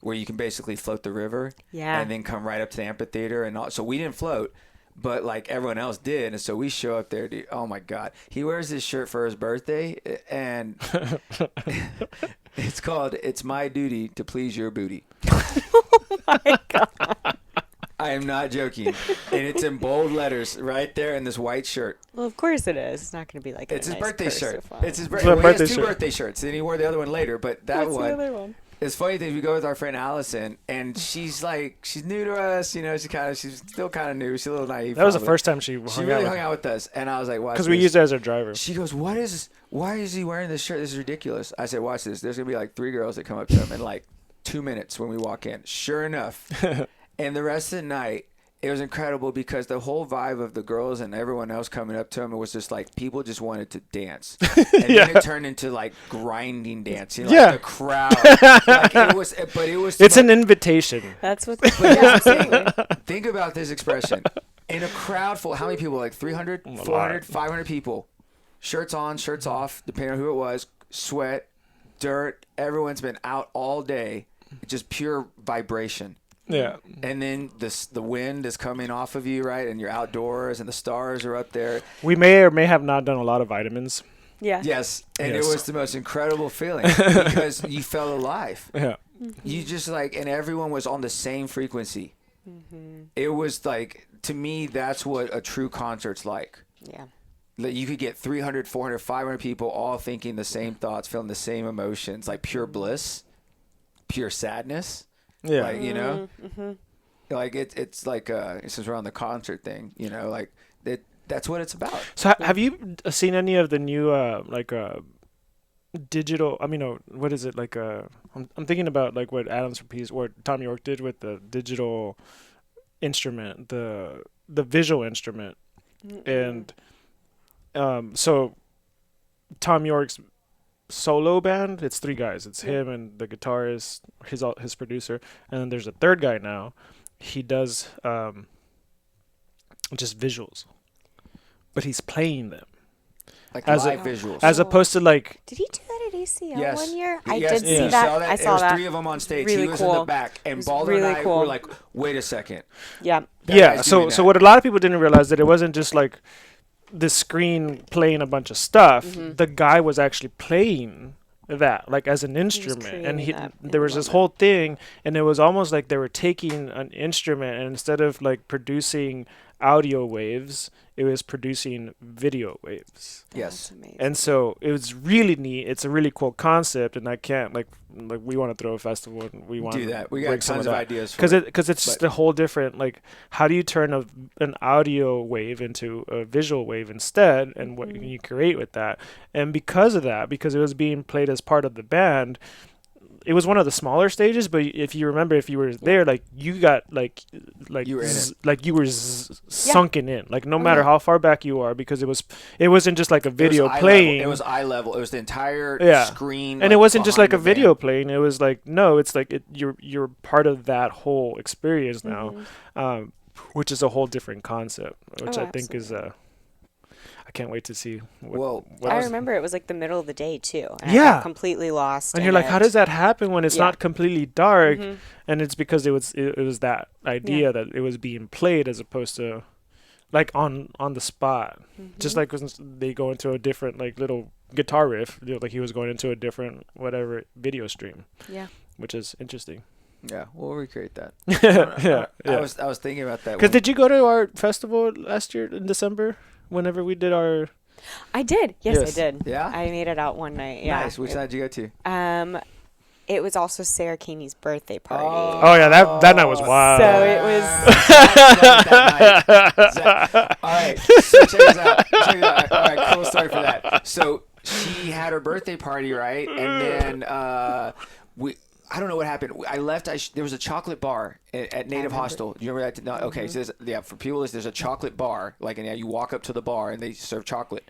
where you can basically float the river, and then come right up to the amphitheater and all. So we didn't float, but like everyone else did, and so we show up there. Dude, oh my God, he wears this shirt for his birthday, and it's called "It's My Duty to Please Your Booty." Oh my God. I am not joking. And it's in bold letters right there in this white shirt. Well, of course it is. It's not going to be like it's his nice birthday shirt. It's his birthday he has 2 shirt. birthday shirts, and he wore the other one later. But that What's one, the other one? It's funny that we go with our friend Allison, and she's new to us. She's still kind of new. She's a little naive. That was the first time she really hung out with us, and I was like, "Watch this." Because we used it as our driver. She goes, "What is? Why is he wearing this shirt? This is ridiculous." I said, "Watch this. There's gonna be like 3 girls that come up to him in like 2 minutes when we walk in." Sure enough, and the rest of the night. It was incredible because the whole vibe of the girls and everyone else coming up to him, it was just like people just wanted to dance. And then it turned into like grinding dancing. Like the crowd. Like it was It's an invitation. That's what think about this expression. In a crowd full, how many people? Like 300, 400, 500 people shirts on, shirts off, depending on who it was, sweat, dirt. Everyone's been out all day, just pure vibration. Yeah. And then the wind is coming off of you, right? And you're outdoors, and the stars are up there. We may or may have not done a lot of vitamins. Yeah. Yes, and Yes. it was the most incredible feeling because you felt alive. Yeah. You just and everyone was on the same frequency. It was like, to me, that's what a true concert's like. Yeah. That you could get 300, 400, 500 people all thinking the same thoughts, feeling the same emotions, like pure bliss, pure sadness. Yeah. Like, you know, like it's like since we're on the concert thing, you know, like that's what it's about. So have you seen any of the new digital? I mean, no, what is it like? I'm thinking about like what what Tom York did with the digital instrument, the visual instrument, and so Tom York's solo band, it's 3 guys. It's him and the guitarist, his producer, and then there's a third guy now. He does just visuals, but he's playing them Like As live visuals. as opposed to like Did he do that at ACL Yes. one year? I Yes, did you see that. saw I there saw was that. 3 of them on stage. Really He was in cool. the back, It and was Balder really and I cool. were like, "Wait a second." Yeah. That yeah. guy's So doing so that. what a lot of people didn't realize that it wasn't just like the screen playing a bunch of stuff. The guy was actually playing that like as an instrument, and creating that in there the was this moment. whole thing, and it was almost like they were taking an instrument, and instead of like producing audio waves, it was producing video waves. Yes. That's amazing. And so it was really neat. It's a really cool concept, and I can't like we want to throw a festival, and we want Do that. We to got bring some tons of of that. ideas for Because it's just but- a whole different, like, how do you turn an audio wave into a visual wave instead, and what can you create with that? And because of that, because it was being played as part of the band, it was one of the smaller stages, but if you remember, if you were there, like, you got, like You were in it. like, you were sunken in, like, no matter yeah. how far back you are, because it wasn't just like a video It was eye playing. level. It was eye level. It was the entire Yeah. screen. And it wasn't just like a behind the video band. playing. It was like, no, it's like you're part of that whole experience now, which is a whole different concept, which Oh, I think is I can't wait to see. Well, what I else- remember it was like the middle of the day too. And I Yeah. got completely lost. and in you're like, how it. does that happen when it's Yeah. not completely dark? Mhm. And it's because it was that idea that it was being played as opposed to like on the spot. Just like when they go into a different like little guitar riff, like he was going into a different whatever video stream, Yeah. which is interesting. Yeah, we'll recreate that. yeah. I was thinking about that. Because did you go to our festival last year in December? Whenever we did our I did. Yes, Yes. I did. Yeah? I made it out one night. Yeah. Nice. Which night did you go to? It was also Sarah Keeney's birthday party. oh yeah, that night was wild. So it was. All right, so check this out. All right, cool story for that. So she had her birthday party, right? And then I don't know what happened. I left. There was a chocolate bar at Native Hostel. You remember that? No, okay. So for people, there's a chocolate bar. Like, and you walk up to the bar and they serve chocolate.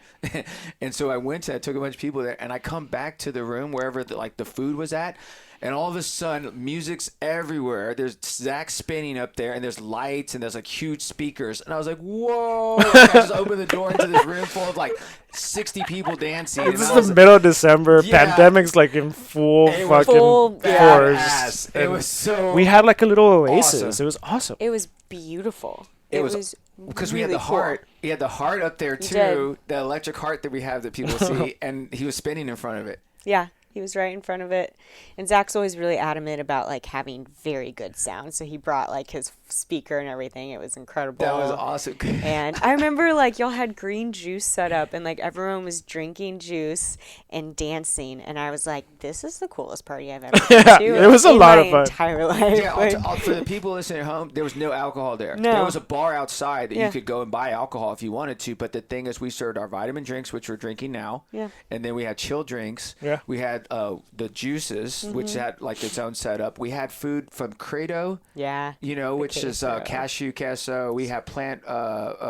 And so I took a bunch of people there, and I come back to the room wherever the food was at. And all of a sudden, music's everywhere. There's Zach spinning up there, and there's lights, and there's like huge speakers. And I was like, "Whoa!" Like, I just opened the door into this room full of like 60 people dancing. This and is I was the middle of December. Yeah. Pandemic's like in full It was fucking full, force. badass. It And was so. we had like a little oasis. awesome. It was awesome. It was beautiful. It It was- was Because really we had the cool. heart. He had the heart up there did. too, the electric heart that we have that people see, and he was spinning in front of it. Yeah, he was right in front of it. And Zach's always really adamant about like having very good sound. So he brought like his speaker and everything. It was incredible. That was awesome. And I remember like y'all had green juice set up and like everyone was drinking juice and dancing. And I was like, this is the coolest party I've ever been to. it was a in lot my of fun. entire life. Yeah, Like, for the people listening at home, there was no alcohol there. No. There was a bar outside that Yeah. you could go and buy alcohol if you wanted to. But the thing is, we served our vitamin drinks, which we're drinking now. Yeah. And then we had chill drinks. Yeah. We had the juices, which had like its own setup. We had food from Credo. yeah. Which is queso. cashew queso. We have plant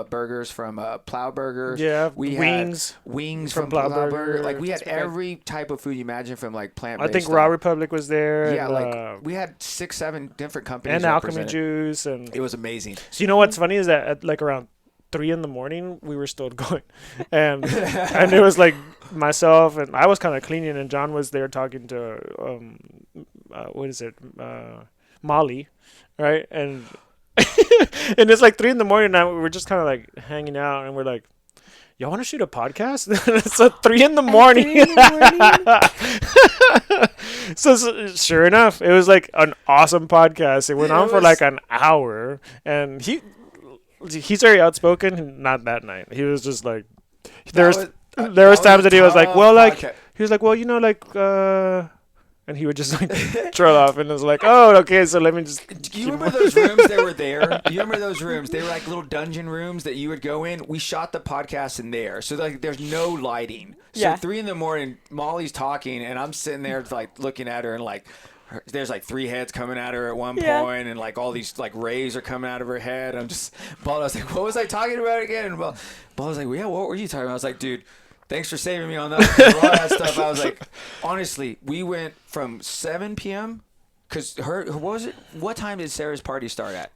burgers from Plow Burgers. Yeah, we wings had wings from from Plow Plow Burger. Burger. Like we had That's right. every type of food you imagine from like plant. I think Raw Republic was there. Yeah, and, like we had 6-7 different companies and Alchemy represented. Juice, and It was amazing. so you know what's funny is that at like around 3 a.m, we were still going, and it was like myself, and I was kind of cleaning, and John was there talking to what is it, Molly, right? And and it's like 3 a.m, and we're just kind of like hanging out, and we're like, y'all want to shoot a podcast? It's at 3 a.m. So sure enough, it was like an awesome podcast. It went on for like an hour, and he's very outspoken. Not that night. He was just like, there was times that he was like, well, like he was like, well, like, and he would just like trail off, and it was like, oh, okay, so let me just. Do you remember those rooms that were there? Do you remember those rooms? They were like little dungeon rooms that you would go in. We shot the podcast in there, so like there's no lighting. So 3 a.m, Molly's talking, and I'm sitting there like looking at her, and like there's like 3 heads coming at her at one point, and like all these like rays are coming out of her head. I'm just, Ball, I was like, what was I talking about again? And Ball was like, well, yeah, what were you talking about? I was like, dude, thanks for saving me on that. All that stuff. I was like, honestly, we went from 7 p.m. because what was it? What time did Sarah's party start at?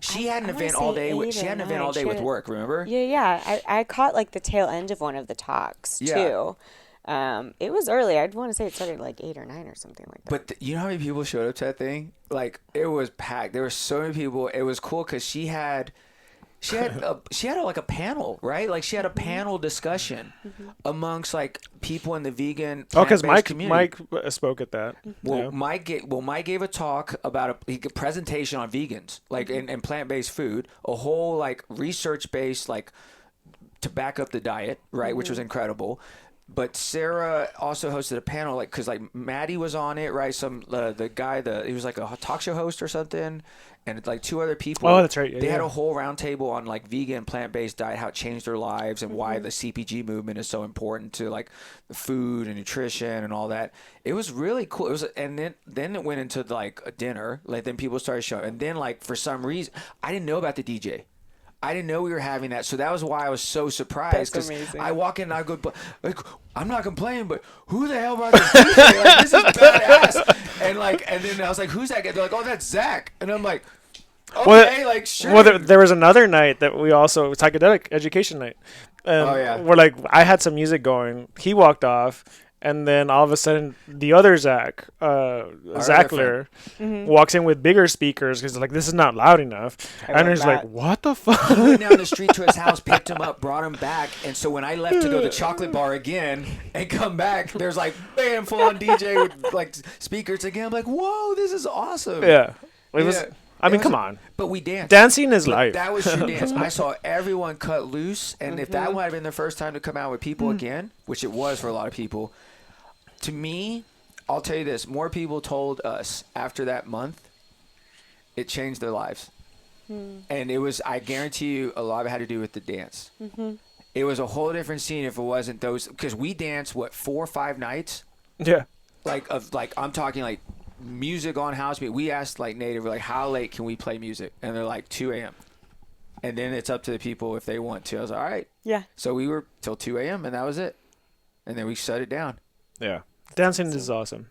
She had an event all day. She had an event all day with work. Remember? Yeah. I caught like the tail end of one of the talks too. It was early. I'd want to say it started at like 8 or 9 or something like that. But you know how many people showed up to that thing? Like it was packed. There were so many people. It was cool because she had like a panel, right? Like she had a panel discussion amongst like people in the vegan plant-based community. Mike spoke at that. Well, Mike gave a talk about a presentation on vegans, like and plant-based food, a whole like research-based like to back up the diet, right? Which was incredible. But Sarah also hosted a panel, like, because like Maddie was on it, right? The guy, he was like a talk show host or something, and like 2 other people. Oh, that's right. They had a whole roundtable on like vegan, plant-based diet, how it changed their lives, and why the CPG movement is so important to like food and nutrition and all that. It was really cool. It was, and then it went into like a dinner. Like then people started showing, and then like for some reason, I didn't know about the DJ. I didn't know we were having that, so that was why I was so surprised. Because I walk in and I go, like, I'm not complaining, but who the hell brought this DJ? Like, this is badass. And then I was like, who's that guy? They're like, oh, that's Zach. And I'm like, okay, like sure. Well, there was another night that we also psychedelic education night. Where like I had some music going. He walked off. And then all of a sudden, the other Zach, Zackler, walks in with bigger speakers because like this is not loud enough. And he's like, "What the fuck?" I went down the street to his house, picked him up, brought him back, and so when I left to go to the chocolate bar again and come back, there's like bam, full on DJ with like speakers again. I'm like, "Whoa, this is awesome!" Yeah, it was. I mean, come on. But we danced. Dancing is life. That was true dance. I saw everyone cut loose, and if that might have been their first time to come out with people again, which it was for a lot of people. To me, I'll tell you this, more people told us after that month, it changed their lives. And it was, I guarantee you, a lot of it had to do with the dance. It was a whole different scene if it wasn't those, because we danced, 4 or 5 nights? Yeah. I'm talking like music on house music. We asked like Native, like, how late can we play music? And they're like 2 a.m. And then it's up to the people if they want to. I was like, all right. Yeah. So we were till 2 a.m. and that was it. And then we shut it down. Yeah. Dancing is awesome.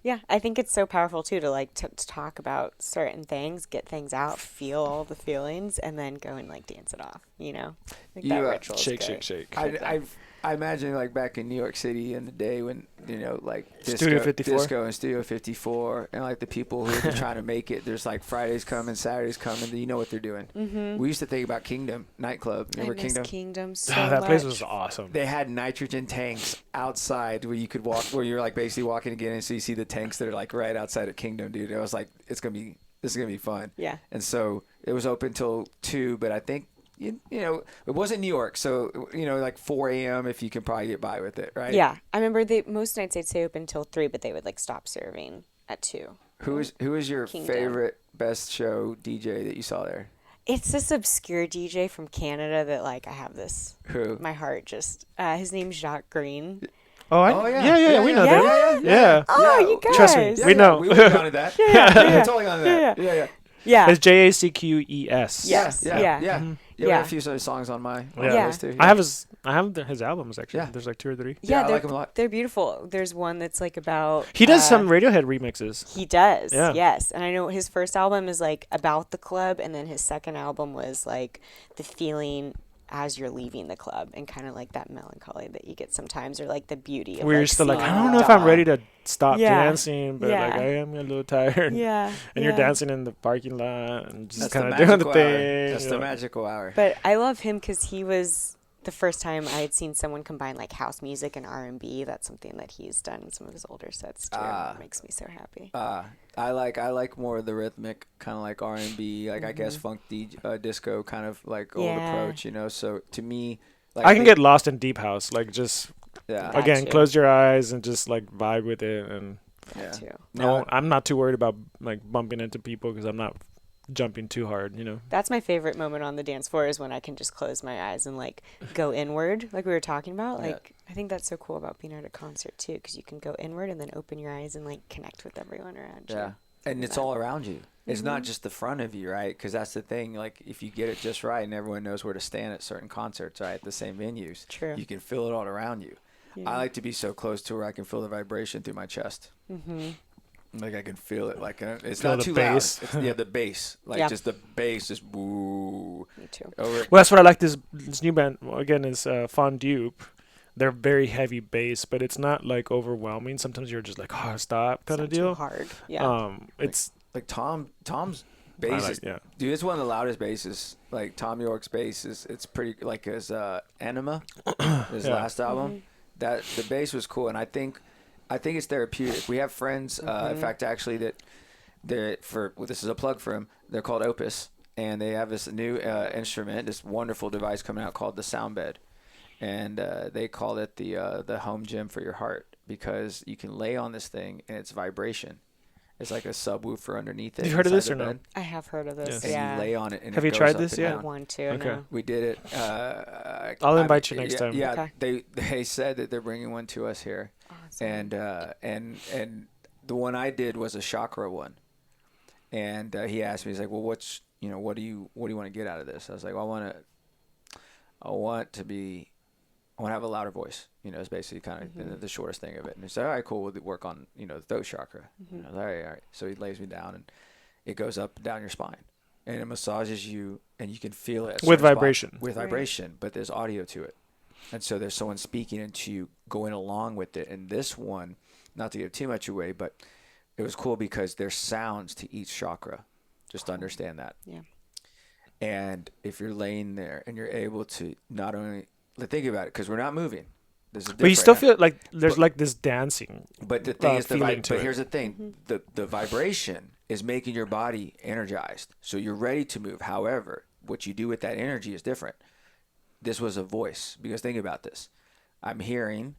Yeah, I think it's so powerful too to like to talk about certain things, get things out, feel all the feelings, and then go and like dance it off. You know, I think that ritual shake. I imagine like back in New York City in the day when like Studio 54, disco and Studio 54, and like the people who are trying to make it. There's like Fridays coming, Saturdays coming. You know what they're doing. We used to think about Kingdom nightclub. Remember Kingdom so that much. place was awesome. They had nitrogen tanks outside where you could walk, where you're like basically walking again, and so you see the tanks that are like right outside of Kingdom, dude. It was like this is gonna be fun. Yeah. And so it was open till 2, but I think. You know, it wasn't New York, so like 4 a.m. if you can probably get by with it, right? Yeah, I remember most nights they'd stay open until 3, but they would like stop serving at 2. Who is your favorite best show DJ that you saw there? It's this obscure DJ from Canada that like I have this. Who? My heart just. His name's Jacques Green. Yeah, we know that. Yeah. Oh, you guys. Trust me, we know. We counted that. Yeah. We totally counted that. Yeah. Yeah. It's JACQES. Yes. Yeah. Yeah, we have a few other songs on my list too. I have his albums actually. Yeah. There's like 2 or 3. Yeah, I like him a lot. They're beautiful. There's one that's like about He does some Radiohead remixes. He does. Yeah. Yes. And I know his first album is like about the club, and then his second album was like the feeling as you're leaving the club, and kind of like that melancholy that you get sometimes, or like the beauty of Where you're like, still like, seeing I don't it know if I'm dawn. ready to stop Yeah. dancing, but like I am a little tired. Yeah. And you're dancing in the parking lot and just That's kind the of doing the magical thing. hour. That's the magical hour. But I love him because he was the first time I had seen someone combine like house music and R&B. That's something that he's done in some of his older sets too. It makes me so happy. I like more of the rhythmic, kind of like R&B, like I guess funk disco kind of like old approach, you know. So to me, like I can get lost in deep house, like just That again, too. close your eyes and just like vibe with it. And That too. no, I'm not too worried about like bumping into people because I'm not jumping too hard, you know. That's my favorite moment on the dance floor, is when I can just close my eyes and like go inward, like we were talking about. Like I think that's so cool about being at a concert too, because you can go inward and then open your eyes and like connect with everyone around you. Yeah, and it's all around you. It's not just the front of you, right? Because that's the thing. Like if you get it just right, and everyone knows where to stand at certain concerts, right, at the same venues, True. you can feel it all around you. Yeah. I like to be so close to where I can feel the vibration through my chest. Like I can feel it. Like it's Feel not the too bass. loud. It's, the bass. Like just the bass, just woo. Me too. Over. Well, that's what I like. This new band again is Fondue. They're very heavy bass, but it's not like overwhelming. Sometimes you're just like, oh, stop, kind of It's not deal. too hard. Yeah. It's Like Tom's bass I is, like, yeah. dude, it's one of the loudest basses. Like Tom York's bass it's pretty, like his Enema, his last album. That the bass was cool, and I think it's therapeutic. We have friends, in fact, actually this is a plug for him. They're called Opus, and they have this new instrument, this wonderful device coming out called the Soundbed, and they call it the home gym for your heart, because you can lay on this thing and it's vibration. It's like a subwoofer underneath it. You've heard of inside this the or no? bed. I have heard of this. Yes. And Yeah. you lay on it. And Have it you goes tried up this and yet? I down. want to. Okay. No. We did it. I'll invite you next time. Yeah, Okay. they said that they're bringing one to us here, Awesome. and the one I did was a chakra one, and he asked me, he's like, well, what do you want to get out of this? I was like, well, I want to have a louder voice. You know, it's basically kind of the shortest thing of it. And he said, all right, cool, we'll work on the throat chakra. And I was like, all right. So he lays me down, and it goes up and down your spine, and it massages you, and you can feel it at With certain vibration. spots. With vibration, but there's audio to it. And so there's someone speaking into you, going along with it. And this one, not to give too much away, but it was cool because there's sounds to each chakra. Just to understand that. Yeah. And if you're laying there and you're able to not only think about it, because we're not moving. But you still feel like there's like this dancing. But the thing is, feeling to but it. here's the thing: the vibration is making your body energized, so you're ready to move. However, what you do with that energy is different. This was a voice, because think about this: I'm hearing,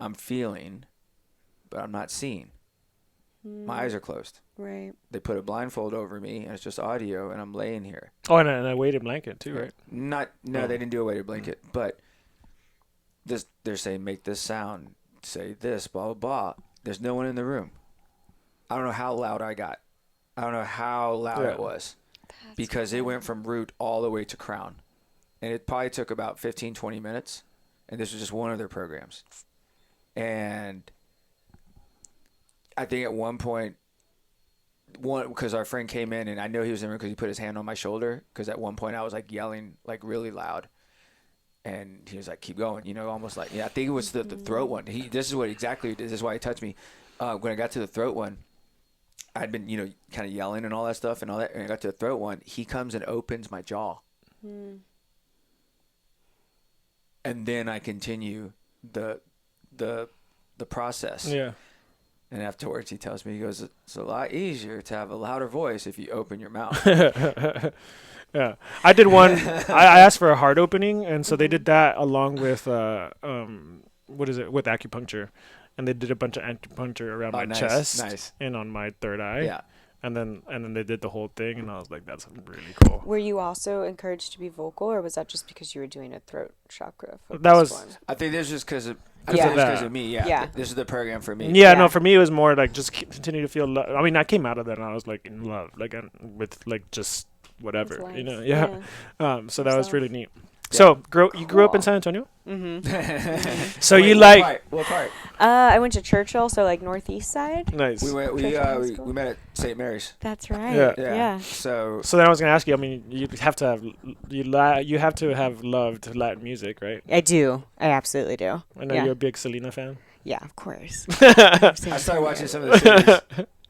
I'm feeling, but I'm not seeing. My eyes are closed. Right. They put a blindfold over me, and it's just audio, and I'm laying here. Oh, and a weighted blanket too, right? They didn't do a weighted blanket, but they're saying make this sound, say this, blah blah blah. There's no one in the room. I don't know how loud I got. I don't know how loud it was, because it went from root all the way to crown, and it probably took about 15-20 minutes, and this was just one of their programs. And I think at one point, because our friend came in, and I know he was in the room because he put his hand on my shoulder, because at one point I was like yelling like really loud, and he was like, keep going, almost like, I think it was the throat one. This is why he touched me. When I got to the throat one, I'd been kind of yelling and all that stuff and all that, and I got to the throat one, he comes and opens my jaw, and then I continue the process. Yeah. And afterwards, he tells me, he goes, it's a lot easier to have a louder voice if you open your mouth. Yeah, I did one. I asked for a heart opening, and so they did that along with with acupuncture, and they did a bunch of acupuncture around my chest and on my third eye. Yeah. And then they did the whole thing, and I was like, that's really cool. Were you also encouraged to be vocal, or was that just because you were doing a throat chakra? That was. One? I think this is just because of me. Yeah. This is the program for me. Yeah, no, for me it was more like just continue to feel love. I mean, I came out of that and I was like in love, like with like just whatever, That's you know. nice. Yeah. So that was Yourself. really neat. So you grew up in Cool. San Antonio? Mm-hmm. So Wait, you what like part? What part? I went to Churchill, so like northeast side. nice. We went. Churchill High School? We met at St. Mary's. That's right. Yeah. Yeah. So So then I was gonna ask you. I mean, you have to have you have to have loved Latin music, right? I do. I absolutely do. I know Yeah. you're a big Selena fan. Yeah, of course. I started watching some of the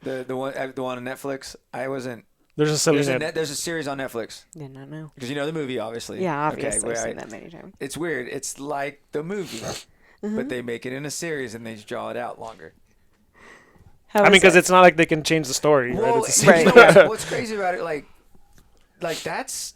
series. the one on Netflix. I wasn't. There's a Selena. There's a series on Netflix Did not know. because you know the movie, obviously. Yeah, obviously. Okay, I've where seen that many times. it's weird. It's like the movie, but they make it in a series and they just draw it out longer. How I mean, is because it? it's not like they can change the story, right? Well, It's a right, you series. know what's crazy about it? Like that's.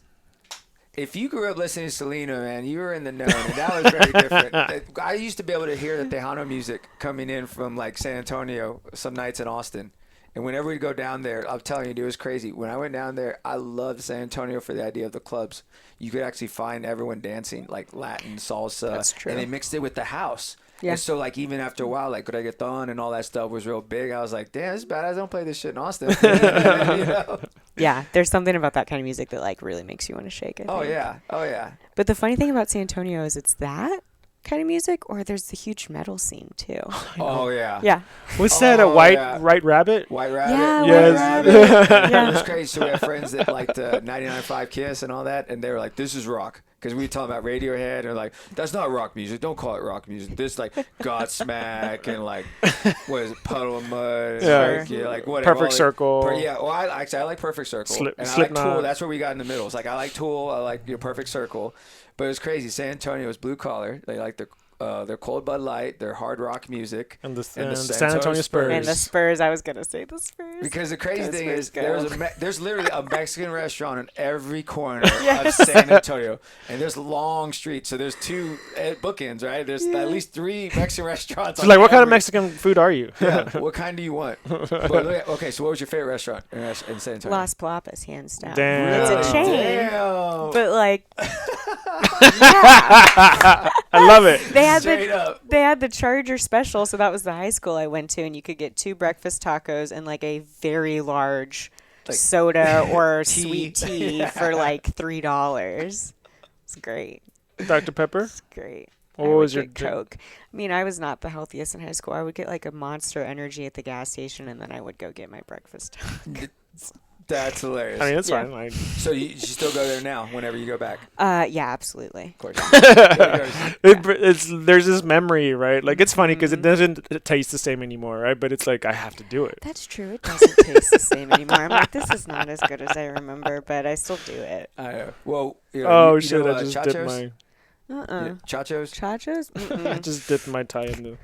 If you grew up listening to Selena, man, you were in the know, and that was very different. I used to be able to hear the Tejano music coming in from like San Antonio some nights in Austin. And whenever we'd go down there, I'm telling you, dude, it was crazy. When I went down there, I loved San Antonio for the idea of the clubs. You could actually find everyone dancing like Latin, salsa. That's true. And they mixed it with the house. Yeah. And so, like, even after a while, like, reggaeton and all that stuff was real big. I was like, damn, this is badass. I don't play this shit in Austin. You know? Yeah, there's something about that kind of music that like really makes you want to shake. I Oh, think. yeah. Oh, yeah. But the funny thing about San Antonio is it's that kind of music, or there's the huge metal scene too. Oh, yeah. Yeah. What's that? A Oh, white yeah. Rabbit? White Rabbit. Yeah, Yes. White Rabbit. It Yeah. was crazy. So we had friends that liked 99.5 Kiss and all that, and they were like, this is rock. Because we were talking about Radiohead, and like, that's not rock music. Don't call it rock music. This like Godsmack and like, what is it, Puddle of Mud? Yeah. Like, yeah, like whatever. Perfect Circle. Yeah, well, I like Perfect Circle. and I like Slipknot. Tool. That's where we got in the middle. It's like, I like Tool. I like Perfect Circle. But it was crazy. San Antonio is blue collar. They like their cold Bud Light, their hard rock music, And the San Antonio Spurs. And the Spurs. I was gonna say the Spurs. Because the crazy Go thing Spurs, is, go. there's literally a Mexican restaurant in every corner Yes. of San Antonio, and there's long streets. So there's two bookends, right? There's at least 3 Mexican restaurants. So like, what kind of Mexican food are you? Yeah, what kind do you want? But look at, okay, so what was your favorite restaurant in San Antonio? Las Palapas, hands down. Damn. It's a chain. Damn. But like, I love it. Straight up. they had the Charger special, so that was the high school I went to, and you could get 2 breakfast tacos and like a very large Like soda or tea. sweet tea for like $3. It's great. Dr. Pepper? It's great. What I would was your get drink? Coke? I mean, I was not the healthiest in high school. I would get like a Monster Energy at the gas station, and then I would go get my breakfast. That's hilarious. I mean, it's Yeah. fine. Like, so you still go there now whenever you go back? Yeah, absolutely. Of course. there's this memory, right? Like, it's funny because it doesn't taste the same anymore, right? But it's like, I have to do it. That's true. It doesn't taste the same anymore. I'm like, this is not as good as I remember, but I still do it. I know. Well, you know, Oh, you shit. know, I just dipped Chachos? Uh-uh. Chachos? Chachos? I Mm-mm. just dipped my tie in the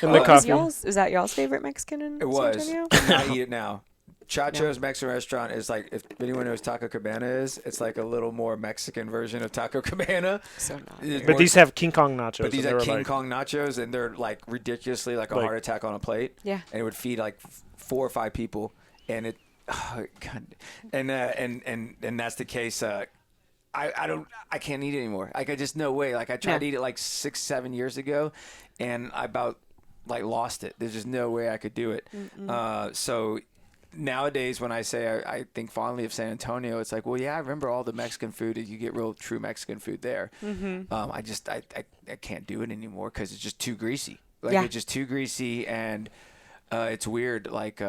Oh, the is coffee. Is that y'all's favorite Mexican in It was. San Antonio? I eat it now. Chacho's Mexican restaurant is like, if anyone knows Taco Cabana is, it's like a little more Mexican version of Taco Cabana. So not. It's But more- these have King Kong nachos. but these and they are were King like, Kong nachos, and they're like ridiculously like a Like- heart attack on a plate. Yeah. And it would feed like 4 or 5 people, and it, oh, God. And that's the case. I can't eat it anymore. Like, I just, no way. Like, I tried to eat it like 6-7 years ago, and I about like lost it. There's just no way I could do it. So nowadays, when I say I think fondly of San Antonio, it's like, well, yeah, I remember all the Mexican food. You get real true Mexican food there. I can't do it anymore because it's just too greasy. Like, Yeah. it's just too greasy, and it's weird. Like,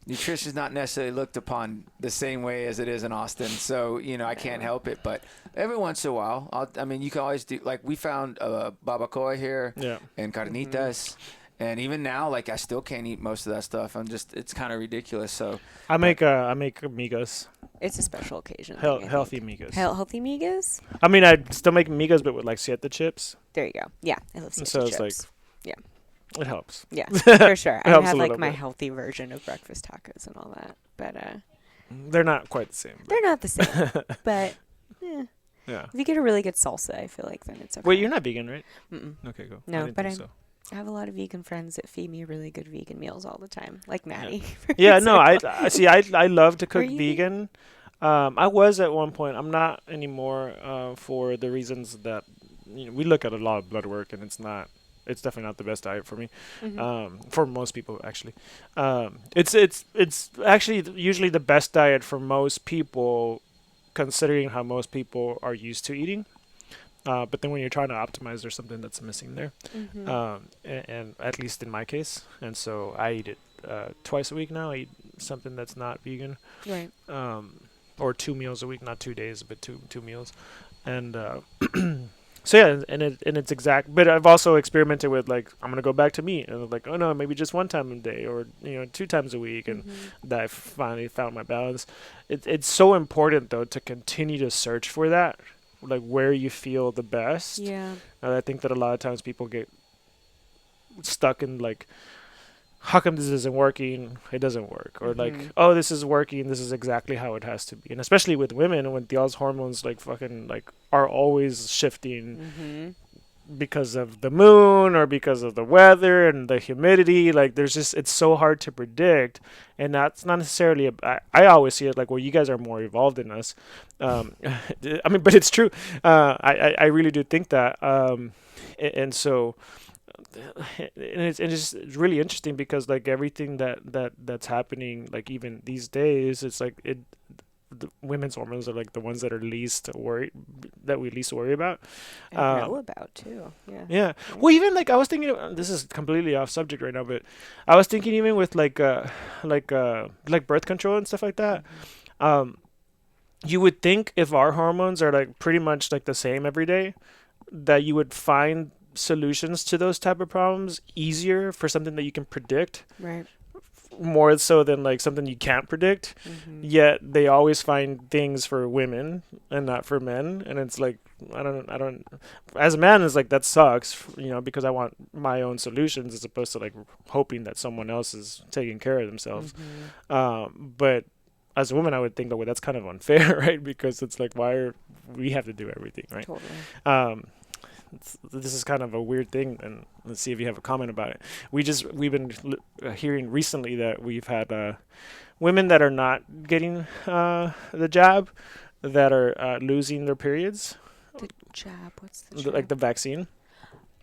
nutrition is not necessarily looked upon the same way as it is in Austin. So, you know, I can't help it. But every once in a while, I mean, you can always do, like, we found barbacoa here Yeah. and carnitas. And even now, like, I still can't eat most of that stuff. It's kind of ridiculous. So I make migas, It's a special occasion. thing, I think. healthy migas. Healthy migas? I mean, I still make migas, but with like siete chips. There you go. Yeah, I love siesta So it's chips. It helps. Yeah, for sure. I helps have a like little my bit. healthy version of breakfast tacos and all that, but They're not quite the same. they're not the same. But Yeah. if you get a really good salsa, I feel like then it's okay. Wait, you're not vegan, right? Mm-mm. Okay, go. No, I didn't but think so. I have a lot of vegan friends that feed me really good vegan meals all the time, like Maddie. for Yeah, no, example. I see. I love to cook you vegan. I was at one point. I'm not anymore for the reasons that we look at a lot of blood work, and it's definitely not the best diet for me. For most people, actually. It's actually usually the best diet for most people considering how most people are used to eating. But then when you're trying to optimize, there's something that's missing there. And at least in my case. And so I eat it twice a week now. I eat something that's not vegan. Right. Or 2 meals a week, not 2 days, but two meals. And so yeah, and it's exact. But I've also experimented with like I'm gonna go back to meat, and like oh no, maybe just one time a day, or 2 times a week, and that I finally found my balance. It's so important though to continue to search for that, like where you feel the best. Yeah. And I think that a lot of times people get stuck in like, how come this isn't working? It doesn't work. Or like, oh, this is working. This is exactly how it has to be. And especially with women, when y'all's hormones like fucking like are always shifting because of the moon or because of the weather and the humidity. Like there's just, it's so hard to predict. And that's not necessarily, I always see it like, well, you guys are more evolved than us. I mean, but it's true. I really do think that. And so, and it's really interesting because like everything that's happening like even these days, it's like the women's hormones are like the ones that are we least worry about and know about too. Yeah. Well, even like I was thinking, this is completely off subject right now, but I was thinking even with like birth control and stuff like that, you would think if our hormones are like pretty much like the same every day, that you would find solutions to those type of problems easier for something that you can predict, right? More so than like something you can't predict. Yet they always find things for women and not for men, and it's like I don't as a man, it's like that sucks, because I want my own solutions as opposed to like hoping that someone else is taking care of themselves. But as a woman, I would think that that's kind of unfair, right? Because it's like, why we have to do everything, right? Totally. This is kind of a weird thing, and let's see if you have a comment about it. We've been hearing recently that we've had women that are not getting the jab that are losing their periods. The jab, what's the jab? Like the vaccine.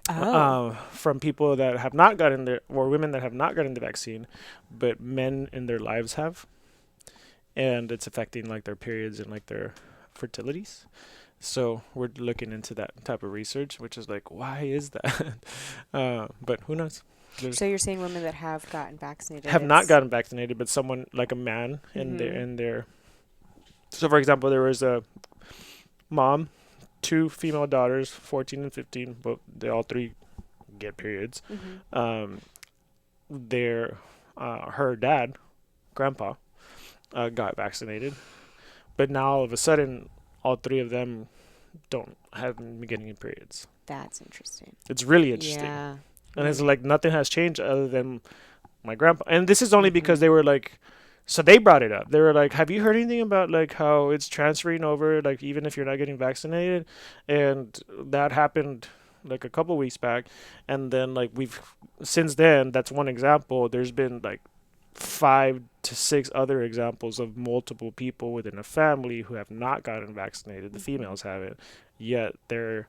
Oh. From people that have not gotten or women that have not gotten the vaccine, but men in their lives have, and it's affecting like their periods and like their fertilities. So we're looking into that type of research, which is like, why is that? But who knows? So you're saying women that have gotten vaccinated have not gotten vaccinated, but someone like a man in their. So for example, there was a mom, 2 female daughters, 14 and 15, but they all 3 get periods. Her dad, grandpa, got vaccinated, but now all of a sudden, all 3 of them haven't been getting periods. That's interesting. It's really interesting. Yeah. And it's like nothing has changed other than my grandpa. And this is only because they were like, so they brought it up. They were like, have you heard anything about like how it's transferring over, like even if you're not getting vaccinated? And that happened like a couple weeks back. And then like since then, that's one example. There's been like 5 to 6 other examples of multiple people within a family who have not gotten vaccinated. The females haven't, yet their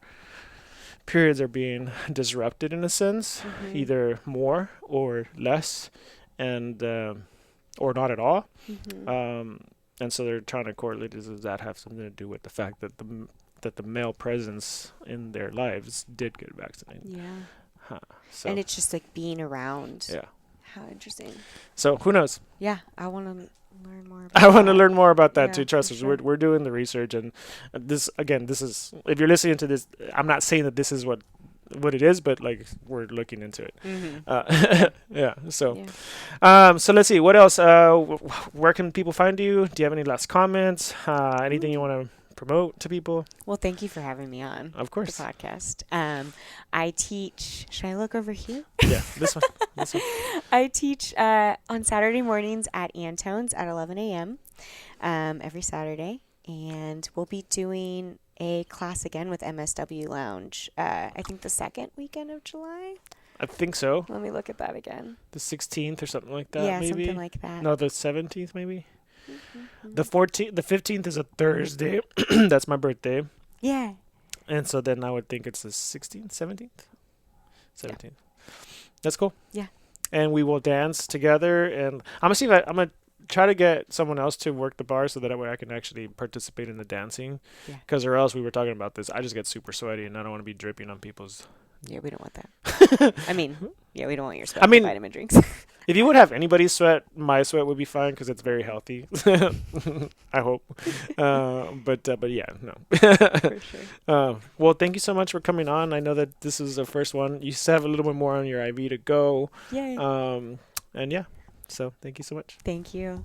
periods are being disrupted in a sense, either more or less, and or not at all. And so they're trying to correlate, does that have something to do with the fact that the male presence in their lives did get vaccinated? Yeah. So, and it's just like being around. Yeah. How interesting. So who knows? Yeah, I want to learn more about I want to learn more about that too. Yeah, Trust us. sure. We're doing the research, and this is, if you're listening to this, I'm not saying that this is what it is, but like we're looking into it. Yeah. So, so let's see what else. Where can people find you? Do you have any last comments? Anything you want to promote to people? Well, thank you for having me on. Of course. The podcast. I teach. Should I look over here? Yeah, this one. I teach on Saturday mornings at Antone's at 11 a.m. Every Saturday, and we'll be doing a class again with MSW Lounge. I think the second weekend of July. I think so. Let me look at that again. The 16th or something like that. Yeah, maybe? something like that. No, the 17th maybe. The 15th is a Thursday. That's my birthday. Yeah. And so then I would think it's the 16th, 17th? 17th. Yeah. That's cool. Yeah. And we will dance together. And I'm going to try to get someone else to work the bar so that way I can actually participate in the dancing. Yeah. Because or else we were talking about this. I just get super sweaty and I don't want to be dripping on people's. Yeah, we don't want that. I mean, yeah, we don't want your sweat. I mean, vitamin drinks. If you would have anybody's sweat, my sweat would be fine because it's very healthy. I hope. But yeah, no. For sure. Well, thank you so much for coming on. I know that this is the first one. You still have a little bit more on your IV to go. Yay. And yeah, so thank you so much. Thank you.